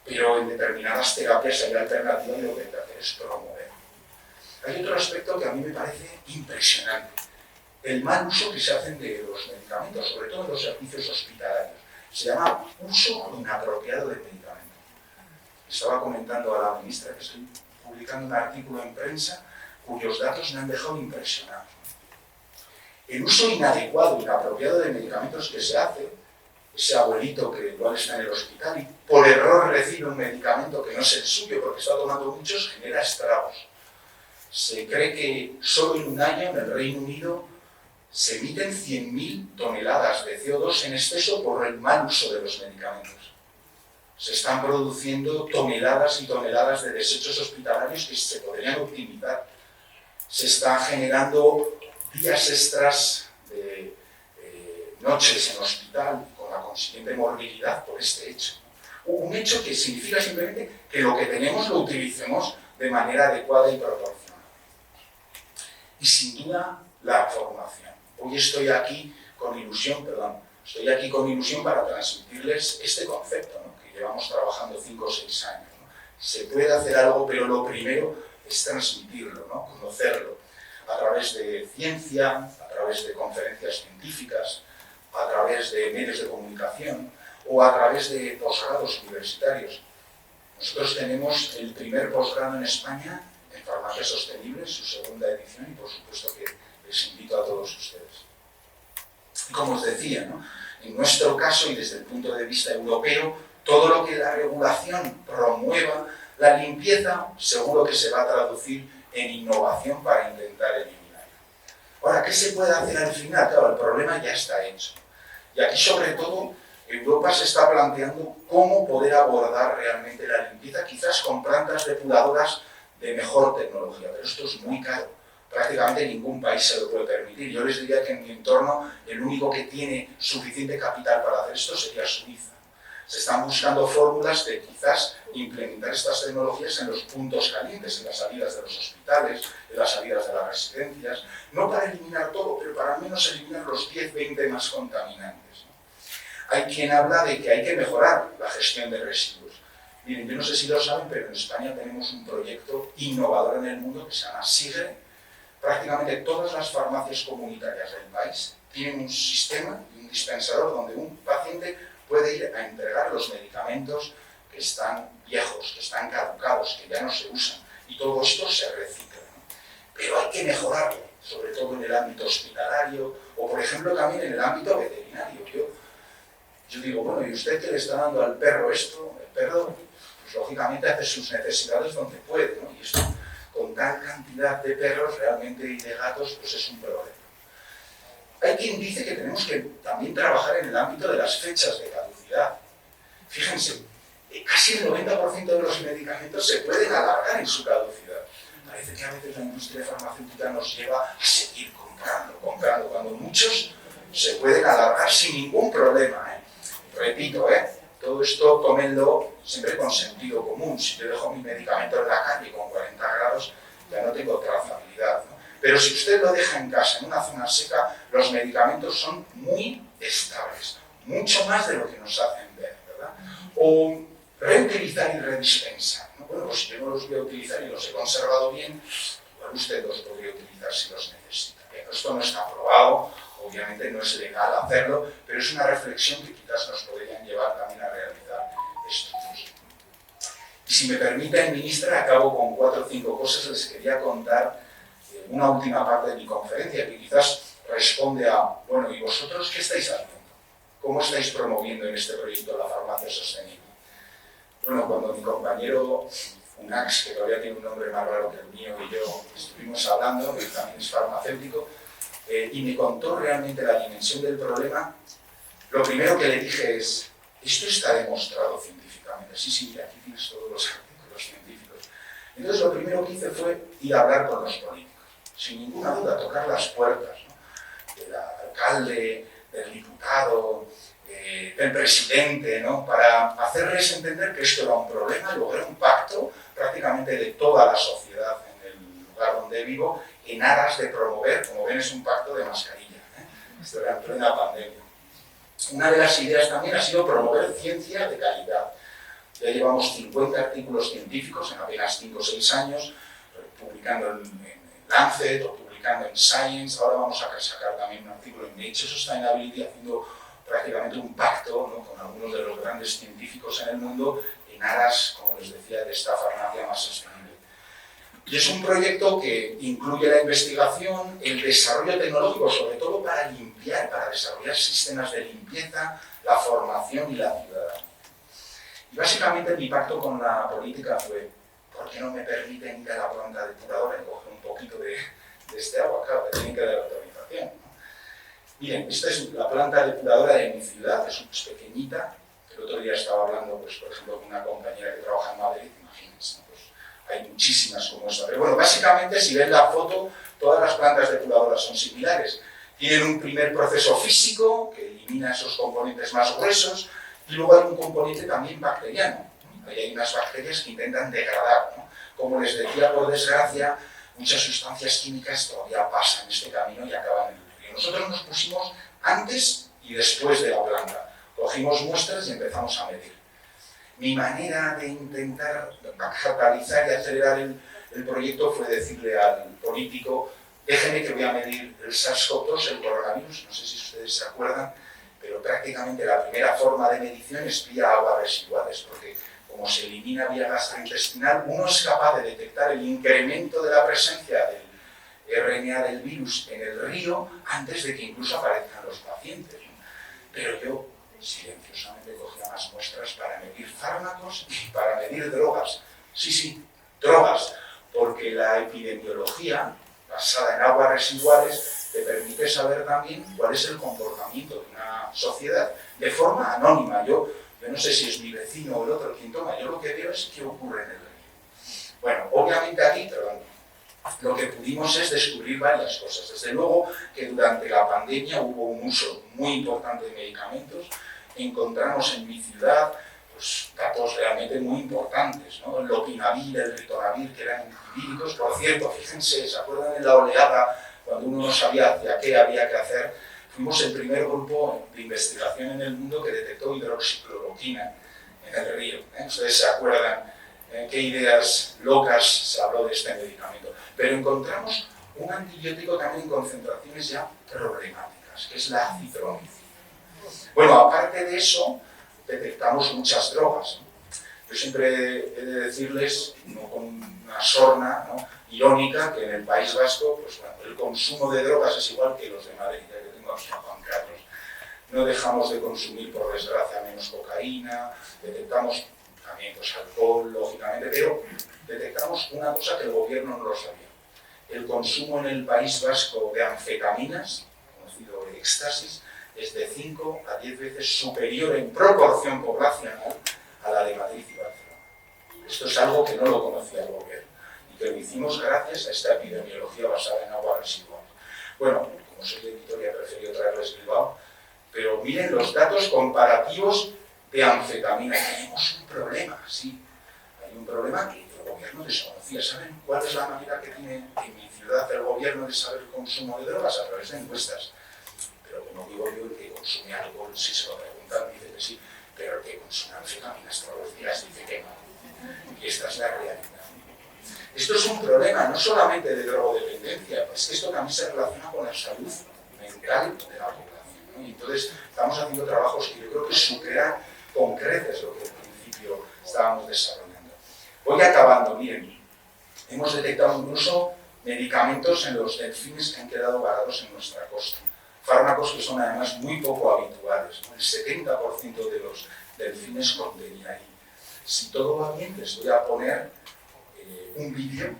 Pero en determinadas terapias hay alternativas y lo que hay que hacer es promover. Hay otro aspecto que a mí me parece impresionante. El mal uso que se hacen de los medicamentos, sobre todo en los servicios hospitalarios. Se llama uso inapropiado del medicamento. Estaba comentando a la ministra que estoy publicando un artículo en prensa cuyos datos me han dejado impresionado. El uso inadecuado, inapropiado de medicamentos que se hace, ese abuelito que igual está en el hospital y por error recibe un medicamento que no es el suyo porque está tomando muchos, genera estragos. Se cree que solo en un año en el Reino Unido se emiten 100.000 toneladas de CO2 en exceso por el mal uso de los medicamentos. Se están produciendo toneladas y toneladas de desechos hospitalarios que se podrían optimizar. Se están generando días extras de noches en hospital con la consiguiente morbilidad por este hecho. Un hecho que significa simplemente que lo que tenemos lo utilicemos de manera adecuada y proporcionada. Y sin duda, la formación. Hoy estoy aquí con ilusión para transmitirles este concepto, ¿no? Que llevamos trabajando 5 o 6 años. ¿No? Se puede hacer algo, pero lo primero es transmitirlo, ¿no? Conocerlo, a través de ciencia, a través de conferencias científicas, a través de medios de comunicación o a través de posgrados universitarios. Nosotros tenemos el primer posgrado en España en farmacia sostenible, su segunda edición, y por supuesto que les invito a todos ustedes. Y como os decía, ¿no? En nuestro caso y desde el punto de vista europeo, todo lo que la regulación promueva la limpieza, seguro que se va a traducir en innovación para intentar eliminarla. Ahora, ¿qué se puede hacer al final? Claro, el problema ya está hecho. Y aquí, sobre todo, Europa se está planteando cómo poder abordar realmente la limpieza, quizás con plantas depuradoras de mejor tecnología, pero esto es muy caro. Prácticamente ningún país se lo puede permitir. Yo les diría que en mi entorno el único que tiene suficiente capital para hacer esto sería Suiza. Se están buscando fórmulas de quizás implementar estas tecnologías en los puntos calientes, en las salidas de los hospitales, en las salidas de las residencias, no para eliminar todo, pero para al menos eliminar los 10-20 más contaminantes, ¿no? Hay quien habla de que hay que mejorar la gestión de residuos. Miren, yo no sé si lo saben, pero en España tenemos un proyecto innovador en el mundo que se llama SIGRE. Prácticamente todas las farmacias comunitarias del país tienen un sistema, un dispensador donde un paciente puede ir a entregar los medicamentos que están viejos, que están caducados, que ya no se usan. Y todo esto se recicla, ¿no? Pero hay que mejorarlo, sobre todo en el ámbito hospitalario o, por ejemplo, también en el ámbito veterinario. Yo digo, bueno, ¿y usted qué le está dando al perro esto? El perro, pues lógicamente hace sus necesidades donde puede, ¿no? Y esto, con tal cantidad de perros realmente y de gatos, pues es un problema. Hay quien dice que tenemos que también trabajar en el ámbito de las fechas de caducidad. Fíjense, casi el 90% de los medicamentos se pueden alargar en su caducidad. Parece que a veces la industria farmacéutica nos lleva a seguir comprando, cuando muchos se pueden alargar sin ningún problema, ¿eh? Repito, todo esto tómenlo siempre con sentido común. Si yo dejo mi medicamento en la calle con 40 grados, ya no tengo trazabilidad, ¿no? Pero si usted lo deja en casa, en una zona seca, los medicamentos son muy estables, mucho más de lo que nos hacen ver, ¿verdad? O reutilizar y redispensar, ¿no? Bueno, pues si yo no los voy a utilizar y los he conservado bien, pues usted los podría utilizar si los necesita. Pero esto no está aprobado, obviamente no es legal hacerlo, pero es una reflexión que quizás nos podrían llevar también a realizar estudios. Y si me permiten, ministra, acabo con 4 o 5 cosas. Les quería contar una última parte de mi conferencia que quizás responde a, bueno, ¿y vosotros qué estáis haciendo? ¿Cómo estáis promoviendo en este proyecto la farmacia sostenible? Bueno, cuando mi compañero UNAX, que todavía tiene un nombre más raro que el mío, y yo estuvimos hablando, que también es farmacéutico, y me contó realmente la dimensión del problema. Lo primero que le dije es, esto está demostrado científicamente. Sí, sí, mira, aquí tienes todos los artículos científicos. Entonces lo primero que hice fue ir a hablar con los políticos, sin ninguna duda, tocar las puertas, ¿no? Del alcalde, del diputado, del presidente, ¿no? Para hacerles entender que esto era un problema, lograr un pacto prácticamente de toda la sociedad en el lugar donde vivo, en aras de promover, como ven, es un pacto de mascarilla, esto era en plena pandemia. Una de las ideas también ha sido promover ciencia de calidad. Ya llevamos 50 artículos científicos en apenas 5 o 6 años, publicando en Lancet o publicando en Science. Ahora vamos a sacar también un artículo en Nature Sustainability, haciendo prácticamente un pacto, ¿no?, con algunos de los grandes científicos en el mundo en aras, como les decía, de esta farmacia más sostenible. Y es un proyecto que incluye la investigación, el desarrollo tecnológico, sobre todo para limpiar, para desarrollar sistemas de limpieza, la formación y la ciudadanía. Y básicamente mi pacto con la política fue, ¿por qué no me permiten ir a la planta depuradora y coger un poquito de este agua? Claro, me tienen que dar autorización, ¿no? Miren, esta es la planta depuradora de mi ciudad, es pequeñita. El otro día estaba hablando, pues, por ejemplo, con una compañera que trabaja en Madrid, imagínense, ¿no? Pues, hay muchísimas como esta. Pero bueno, básicamente, si ven la foto, todas las plantas depuradoras son similares. Tienen un primer proceso físico que elimina esos componentes más gruesos, y luego hay un componente también bacteriano. Ahí hay unas bacterias que intentan degradar, ¿no? Como les decía, por desgracia, muchas sustancias químicas todavía pasan este camino y acaban en el río. Nosotros nos pusimos antes y después de la planta. Cogimos muestras y empezamos a medir. Mi manera de intentar catalizar y acelerar el proyecto fue decirle al político, déjeme que voy a medir el SARS-CoV-2, el coronavirus, no sé si ustedes se acuerdan, pero prácticamente la primera forma de medición es vía aguas residuales, porque como se elimina vía gastrointestinal, uno es capaz de detectar el incremento de la presencia del RNA del virus en el río antes de que incluso aparezcan los pacientes, ¿no? Pero yo silenciosamente cogía más muestras para medir fármacos y para medir drogas. Sí, sí, drogas, porque la epidemiología basada en aguas residuales te permite saber también cuál es el comportamiento de una sociedad de forma anónima. Yo no sé si es mi vecino o el otro quien toma, yo lo que veo es qué ocurre en el río. Bueno, obviamente aquí, lo que pudimos es descubrir varias cosas. Desde luego que durante la pandemia hubo un uso muy importante de medicamentos. Encontramos en mi ciudad pues, datos realmente muy importantes, ¿no? El lopinavir, el ritonavir, que eran antiviricos. Por cierto, fíjense, ¿se acuerdan de la oleada? Cuando uno no sabía hacia qué había que hacer, fuimos el primer grupo de investigación en el mundo que detectó hidroxicloroquina en el río. Ustedes se acuerdan qué ideas locas se habló de este medicamento. Pero encontramos un antibiótico también en concentraciones ya problemáticas, que es la acitromicina. Bueno, aparte de eso, detectamos muchas drogas, ¿no? Yo siempre he de decirles, no con una sorna, ¿no?, irónica, que en el País Vasco, pues bueno, el consumo de drogas es igual que los de Madrid, ya que tengo aquí a Juan Carlos. No dejamos de consumir, por desgracia, menos cocaína, detectamos también pues, alcohol, lógicamente, pero detectamos una cosa que el gobierno no lo sabía. El consumo en el País Vasco de anfetaminas, conocido éxtasis, es de 5 a 10 veces superior en proporción poblacional a la de Madrid y Barcelona. Esto es algo que no lo conocía el gobierno y que lo hicimos gracias a esta epidemiología basada en aguas residuales. Bueno, como soy de Vitoria, he preferido traerles Bilbao, pero miren los datos comparativos de anfetamina. Tenemos un problema, sí. Hay un problema que el gobierno desconocía. ¿Saben cuál es la manera que tiene en mi ciudad el gobierno de saber el consumo de drogas? A través de encuestas. Pero como digo yo, el que consume alcohol, si se lo preguntan, dice que sí, pero el que consume anfetaminas todos los días dice que no. Y esta es la realidad. Esto es un problema no solamente de drogodependencia, es que esto también se relaciona con la salud mental de la población, ¿no? Y entonces estamos haciendo trabajos que yo creo que superan con creces lo que al principio estábamos desarrollando. Voy acabando, miren, hemos detectado incluso medicamentos en los delfines que han quedado varados en nuestra costa. Fármacos que son además muy poco habituales, ¿no? El 70% de los delfines contenía ahí. Si todo va bien, les voy a poner un vídeo,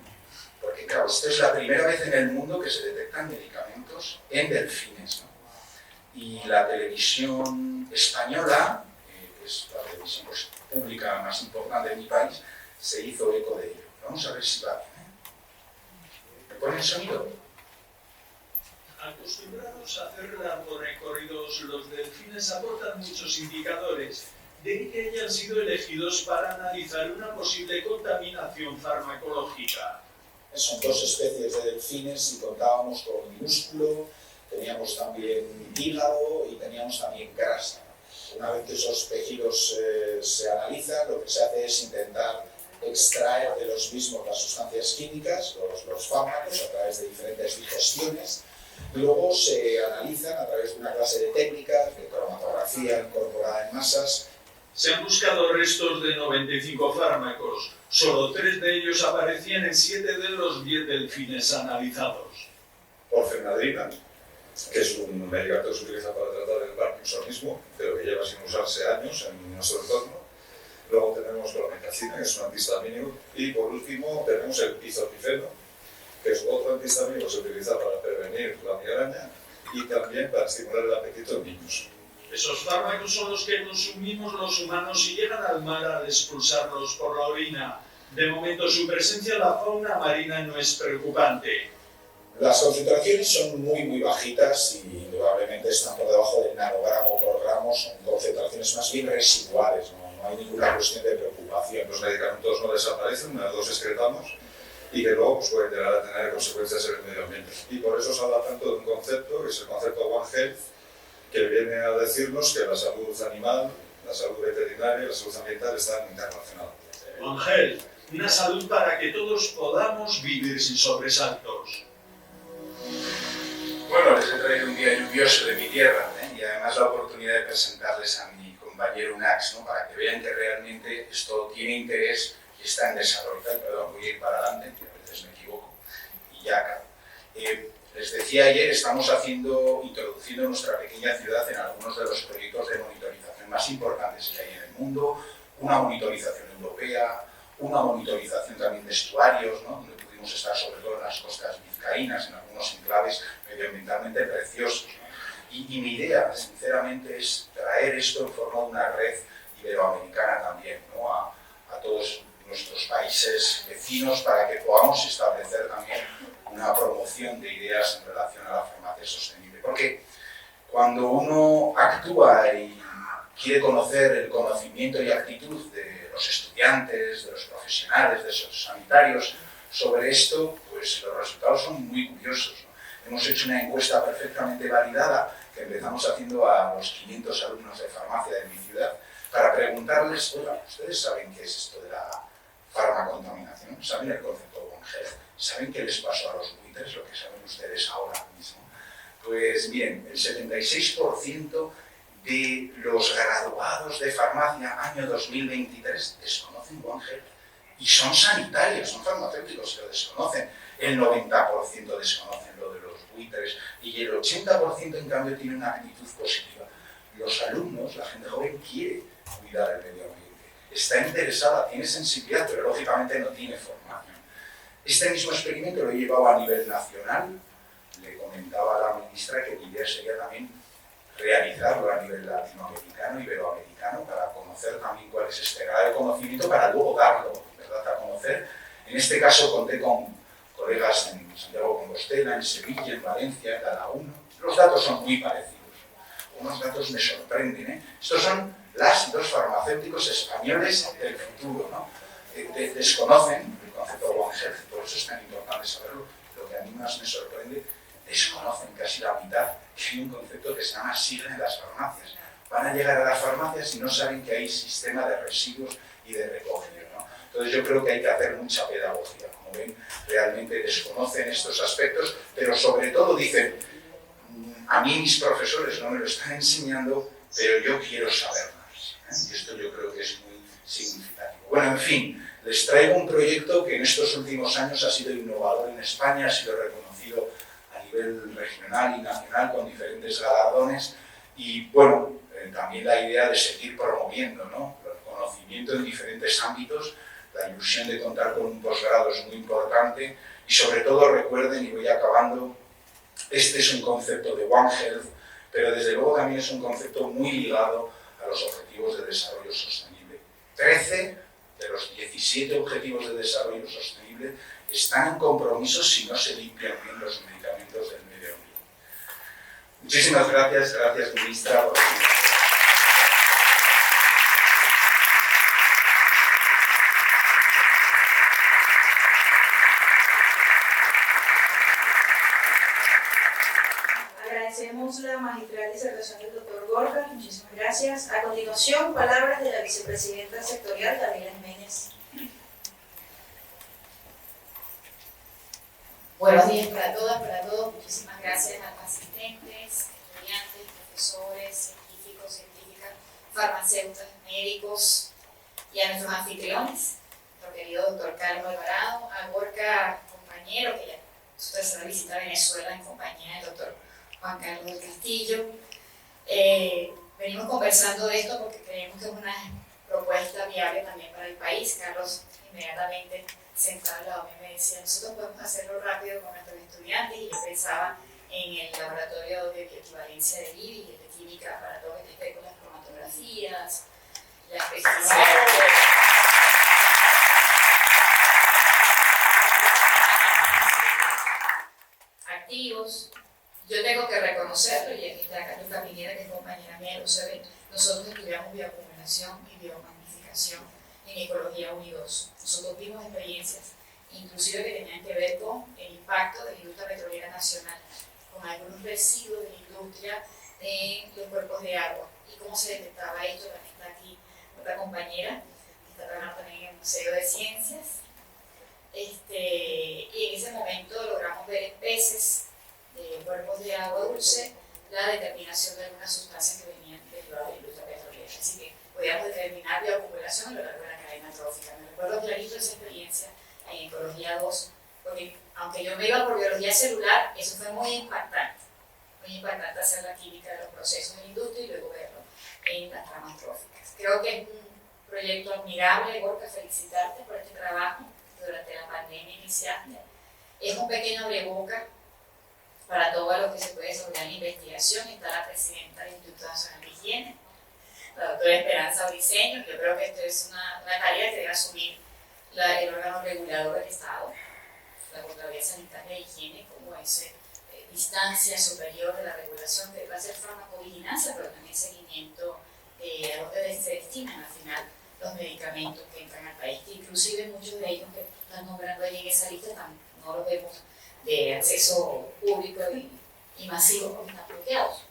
porque claro, esto es la primera vez en el mundo que se detectan medicamentos en delfines, ¿no? Y la televisión española, que es la televisión pues, pública más importante de mi país, se hizo eco de ello. Vamos a ver si va bien, ¿eh? ¿Me pone el sonido? Acostumbrados a hacer largos recorridos, los delfines aportan muchos indicadores de que hayan sido elegidos para analizar una posible contaminación farmacológica. Son dos especies de delfines y contábamos con músculo, teníamos también hígado y teníamos también grasa. Una vez que esos tejidos se analizan, lo que se hace es intentar extraer de los mismos las sustancias químicas, los fármacos, a través de diferentes digestiones, y luego se analizan a través de una clase de técnicas de cromatografía incorporada en masas. Se han buscado restos de 95 fármacos. Solo 3 de ellos aparecían en 7 de los 10 delfines analizados. Orfenadrina, que es un medicamento que se utiliza para tratar el parkinsonismo, pero que lleva sin usarse años en nuestro entorno. Luego tenemos clomicacina, que es un antihistamínico. Y por último tenemos el izopiceno, que es otro antihistamínico que se utiliza para prevenir la migraña y también para estimular el apetito en niños. Esos fármacos son los que consumimos los humanos y llegan al mar al expulsarlos por la orina. De momento su presencia en la fauna marina no es preocupante. Las concentraciones son muy bajitas y indudablemente están por debajo del nanogramo por gramo, son concentraciones más bien residuales, no hay ninguna cuestión de preocupación. Los medicamentos no desaparecen, los excretamos y que luego pues, pueden llegar a tener consecuencias en el medio ambiente. Y por eso se habla tanto de un concepto, que es el concepto One Health, que viene a decirnos que la salud animal, la salud veterinaria y la salud ambiental están interrelacionadas. One Health, una salud para que todos podamos vivir sin sobresaltos. Bueno, les he traído un día lluvioso de mi tierra, ¿eh? Y además la oportunidad de presentarles a mi compañero Unax, ¿no? Para que vean que realmente esto tiene interés y está en desarrollo. Perdón, voy a ir para adelante, que a veces me equivoco, y ya acabo. Les decía ayer, estamos introduciendo nuestra pequeña ciudad en algunos de los proyectos de monitorización más importantes que hay en el mundo, una monitorización europea, una monitorización también de estuarios, ¿no? Donde pudimos estar sobre todo en las costas vizcaínas, en algunos enclaves medioambientalmente preciosos, ¿no? Y mi idea, sinceramente, es traer esto en forma de una red iberoamericana también, ¿no? a todos nuestros países vecinos para que podamos establecer también una promoción de ideas en relación a la farmacia sostenible. Porque cuando uno actúa y quiere conocer el conocimiento y actitud de los estudiantes, de los profesionales, de los sanitarios sobre esto, pues los resultados son muy curiosos, ¿no? Hemos hecho una encuesta perfectamente validada que empezamos haciendo a los 500 alumnos de farmacia de mi ciudad para preguntarles, oiga, ¿ustedes saben qué es esto de la farmacontaminación? ¿Saben el concepto de One Health? ¿Saben qué les pasó a los buitres, lo que saben ustedes ahora mismo? Pues bien, el 76% de los graduados de farmacia año 2023 desconocen One Health. Y son sanitarios, son farmacéuticos que lo desconocen. El 90% desconocen lo de los buitres y el 80% en cambio tiene una actitud positiva. Los alumnos, la gente joven, quiere cuidar el medio ambiente. Está interesada, tiene sensibilidad, pero lógicamente no tiene formación. Este mismo experimento lo he llevado a nivel nacional. Le comentaba a la ministra que mi idea sería también realizarlo a nivel latinoamericano, iberoamericano, para conocer también cuál es este grado de conocimiento, para luego darlo, ¿verdad?, a conocer. En este caso conté con colegas en Santiago de Compostela, en Sevilla, en Valencia, en La Laguna. Los datos son muy parecidos. Unos datos me sorprenden, ¿eh? Estos son las dos farmacéuticos españoles del futuro, ¿no? Desconocen el concepto de One Health, por eso es tan importante saberlo. Lo que a mí más me sorprende, desconocen casi la mitad que hay un concepto que se llama sigla en las farmacias. Van a llegar a las farmacias y no saben que hay sistema de residuos y de recogida, ¿no? Entonces yo creo que hay que hacer mucha pedagogía. Como ven, realmente desconocen estos aspectos, pero sobre todo dicen, a mí mis profesores no me lo están enseñando, pero yo quiero saber más, ¿eh? Y esto yo creo que es muy significativo. Bueno, en fin, les traigo un proyecto que en estos últimos años ha sido innovador en España, ha sido reconocido a nivel regional y nacional con diferentes galardones y, bueno, también la idea de seguir promoviendo, ¿no?, el conocimiento en diferentes ámbitos La ilusión de contar con un posgrado es muy importante y sobre todo recuerden, y voy acabando, este es un concepto de One Health, pero desde luego también es un concepto muy ligado a los Objetivos de Desarrollo Sostenible. 13 de los 17 Objetivos de Desarrollo Sostenible están en compromiso si no se limpian bien los medicamentos del medio ambiente. Muchísimas gracias, ministra. Agradecemos la magistral disertación del doctor Gorka, muchísimas gracias. A continuación, palabras de la vicepresidenta sectorial, Gabriela Jiménez. Buenos días para todas, para todos. Muchísimas gracias a los asistentes, estudiantes, profesores, científicos, científicas, farmacéuticos, médicos y a nuestros anfitriones, nuestro querido doctor Carlos Alvarado, a Gorka, compañero, que ya ustedes se va a visitar Venezuela en compañía del doctor Juan Carlos del Castillo. Venimos conversando de esto porque creemos que es una propuesta viable también para el país. Carlos inmediatamente sentado al lado mío me decía, nosotros podemos hacerlo rápido con nuestros estudiantes, y yo pensaba en el laboratorio de bioequivalencia de IBI y de química para todo lo que tiene que ver con las cromatografías, la especificidad activos. Yo tengo que reconocerlo, y aquí está Carlos Capinera, que es compañera mía de UCB. Nosotros estudiamos bioacumulación y biomagnificación en Ecología Unidos. Nosotros vimos experiencias, inclusive que tenían que ver con el impacto de la industria petrolera nacional, con algunos residuos de la industria en los cuerpos de agua, y cómo se detectaba esto. También está aquí otra compañera, que está trabajando también en el Museo de Ciencias. Y en ese momento logramos ver en peces de cuerpos de agua dulce la determinación de algunas sustancias que venían derivadas de la industria petrolera. Así que podíamos determinar bioacumulación a lo largo de la cadena trófica. Me recuerdo clarito esa experiencia en Ecología 2, porque aunque yo me iba por biología celular, eso fue muy impactante hacer la química de los procesos de la industria y luego verlo en las ramas tróficas. Creo que es un proyecto admirable, Gorka, felicitarte por este trabajo durante la pandemia iniciante. Es un pequeño abreboca para todo lo que se puede desarrollar en investigación. Está la presidenta del Instituto Nacional de Higiene, la doctora Esperanza Briceño. Yo creo que esto es una tarea que debe asumir el órgano regulador del Estado, la Contraloría Sanitaria de Higiene, como esa instancia superior de la regulación, que va a ser farmacovigilancia, pero también seguimiento a donde se destinan al final los medicamentos que entran al país, que inclusive muchos de ellos que están nombrando ahí en esa lista no los vemos de acceso público y masivo, porque están bloqueados.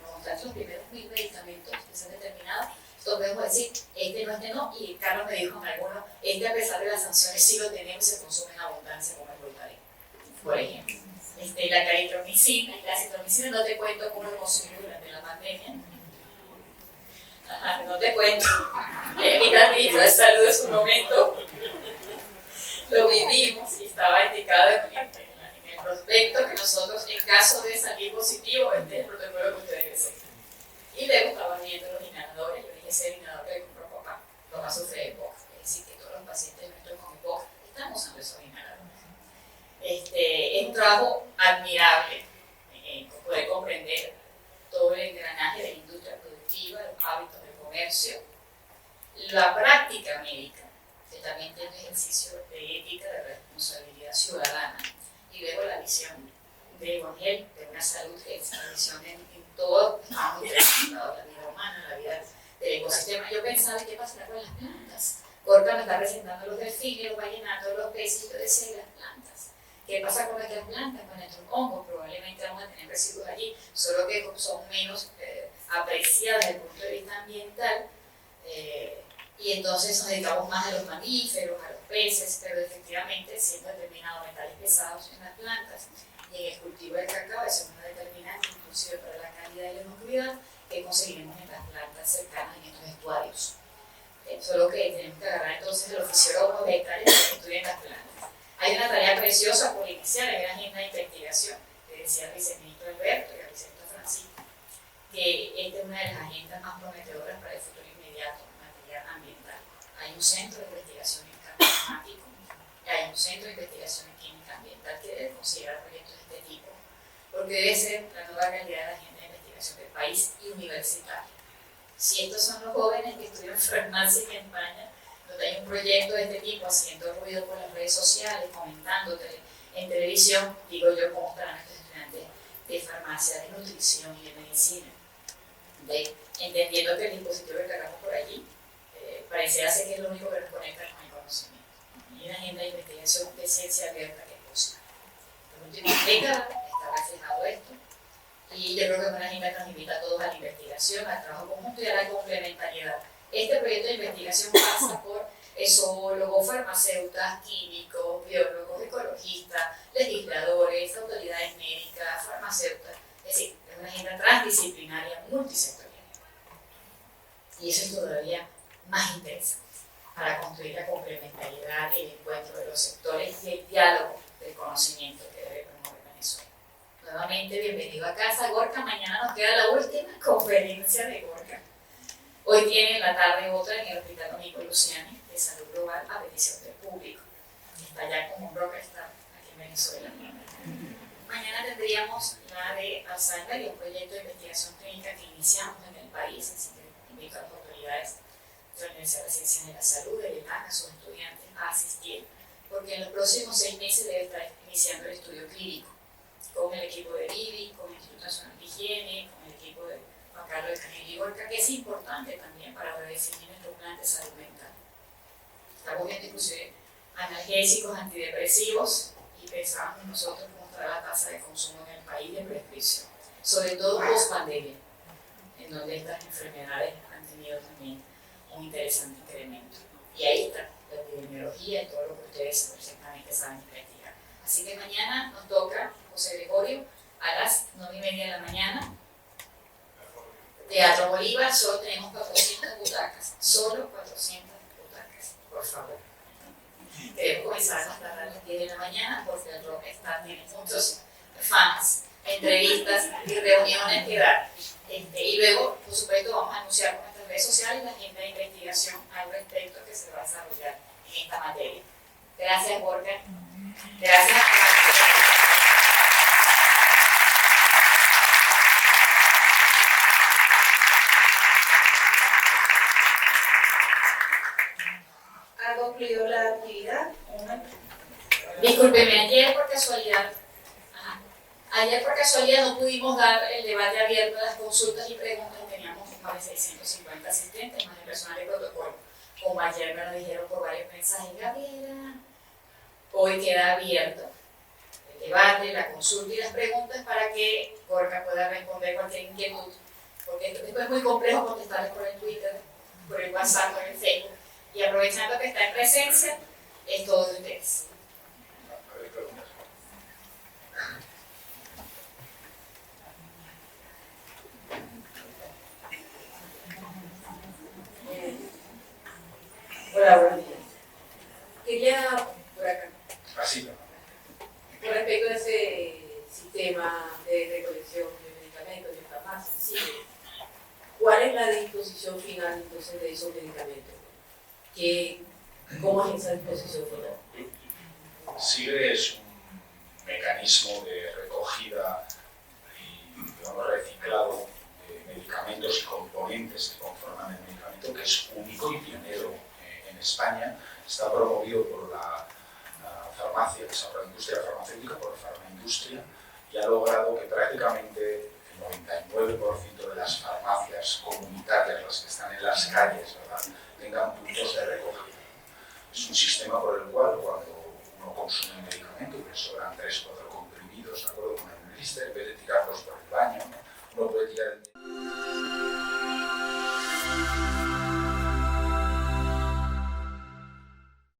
Cuando mostramos los primeros 1000 medicamentos que se han determinado, entonces podemos decir, este no, y Carlos me dijo en algunos, a pesar de las sanciones sí lo tenemos y se consume en abundancia, como el voltaren, por ejemplo. La claritromicina, y la citromicina no te cuento cómo lo consumimos durante la pandemia. No te cuento. Mi ministro de Salud en su momento lo vivimos y estaba indicado en el prospecto que nosotros, en caso de salir positivo, este es el protocolo que ustedes deben seguir. Y luego estaba viendo los inhaladores. Yo dije, ese inhalador que compró papá sufre de EPOC. Es decir, que todos los pacientes nuestros con EPOC están usando esos inhaladores. Es un trabajo admirable poder comprender todo el engranaje de la industria productiva, los hábitos del comercio, la práctica médica, que también tiene un ejercicio de ética, de responsabilidad ciudadana, y luego la visión de One Health, de una salud, que es una visión en todo, estamos interconectados, la vida humana, la vida del ecosistema. Yo pensaba, ¿qué pasará con las plantas? Gorka me está presentando los delfines, los ballenatos, los peces, y yo decía, las plantas. ¿Qué pasa con nuestras plantas, con nuestros hongos? Probablemente vamos a tener residuos allí, solo que son menos apreciadas desde el punto de vista ambiental, y entonces nos dedicamos más a los mamíferos, a los peces, pero efectivamente siendo determinados metales pesados en las plantas y en el cultivo del cacao, eso es una determinante inclusive para la calidad y la inocuidad que conseguiremos en las plantas cercanas en estos estuarios. Solo que tenemos que agarrar entonces a los fisiólogos vegetales que estudian las plantas. Hay una tarea preciosa por iniciar en la agenda de investigación, que decía el viceministro Alberto y el viceministro Francisco, que esta es una de las agendas más prometedoras para el futuro inmediato en materia ambiental. Hay un centro de investigación en campo temático. Hay un centro de investigación en química ambiental que debe considerar proyectos de este tipo, porque debe ser la nueva realidad de la agenda de investigación del país y universitaria. Si estos son los jóvenes que estudian farmacia en España, donde hay un proyecto de este tipo haciendo ruido por las redes sociales, comentando en televisión, digo yo, cómo estarán estos estudiantes de farmacia, de nutrición y de medicina, entendiendo que el dispositivo que cargamos por allí pareciera ser que es lo único que nos conecta con el conocimiento. Y una agenda de investigación de ciencia abierta que es posible. En las últimas décadas está reflejado esto, y yo creo que es una agenda que nos invita a todos a la investigación, al trabajo conjunto y a la complementariedad. Este proyecto de investigación pasa por zoólogos, farmacéuticas, químicos, biólogos, ecologistas, legisladores, autoridades médicas, farmacéuticas. Es decir, es una agenda transdisciplinaria, multisectorial. Y eso es todavía más interesante para construir la complementariedad, el encuentro de los sectores y el diálogo del conocimiento que debe promover Venezuela. Nuevamente, bienvenido a casa, Gorka. Mañana nos queda la última conferencia de Gorka. Hoy tiene en la tarde otra en el Hospital Domingo Luciani de Salud Global a petición del público. Está ya como un rockstar aquí en Venezuela. Mañana tendríamos la de Alzheimer y un proyecto de investigación clínica que iniciamos en el país, así que invito a las autoridades de la Universidad de Ciencias de la Salud, de IELAC, a sus estudiantes a asistir, porque en los próximos 6 meses debe estar iniciando el estudio clínico con el equipo de IBI, con el Instituto Nacional de Higiene, con el equipo de Juan Carlos de Canel y Gorka, que es importante también para redefinir nuestro plan de salud mental. Estamos viendo inclusive analgésicos, antidepresivos, y pensábamos nosotros cómo estará la tasa de consumo en el país de prescripción, sobre todo post pandemia, en donde estas enfermedades han tenido también un interesante incremento. Y ahí está la epidemiología y todo lo que ustedes perfectamente saben investigar. Así que mañana nos toca, José Gregorio, a las 9:30 de la mañana, Teatro Bolívar. Solo tenemos 400 butacas, solo 400 butacas, por favor. Debemos comenzar más tarde a las 10 de la mañana porque el rockstar tiene muchos fans, entrevistas y reuniones que dar. Y luego, por supuesto, vamos a anunciar por nuestras redes sociales la agenda de investigación al respecto que se va a desarrollar en esta materia. Gracias, Gorka. Gracias. ¿Ha concluido la actividad? Discúlpeme, ayer por casualidad no pudimos dar el debate abierto a las consultas y preguntas. Teníamos más de 650 asistentes, más de personal de protocolo. Como ayer me lo dijeron por varios mensajes, Gabriela, hoy queda abierto el debate, la consulta y las preguntas para que Gorka pueda responder cualquier inquietud, porque después es muy complejo contestarles por el Twitter, por el WhatsApp, por el Facebook, y aprovechando que está en presencia, es todo de ustedes. Hola, buenos días. Quería, por acá, Así, con respecto a ese sistema de recolección de medicamentos de farmacia, ¿sí? ¿Cuál es la disposición final entonces de esos medicamentos? ¿Cómo es esa disposición final? SIGRE es un mecanismo de recogida y, digamos, reciclado de medicamentos y componentes que conforman el medicamento, que es único y pionero en España. Está promovido por la farmacia, por la industria farmacéutica, por la farmaindustria, y ha logrado que prácticamente el 99% de las farmacias comunitarias, las que están en las calles, ¿verdad?, tengan puntos de recogida. Es un sistema por el cual, cuando uno consume un medicamento y le sobran 3 o 4 comprimidos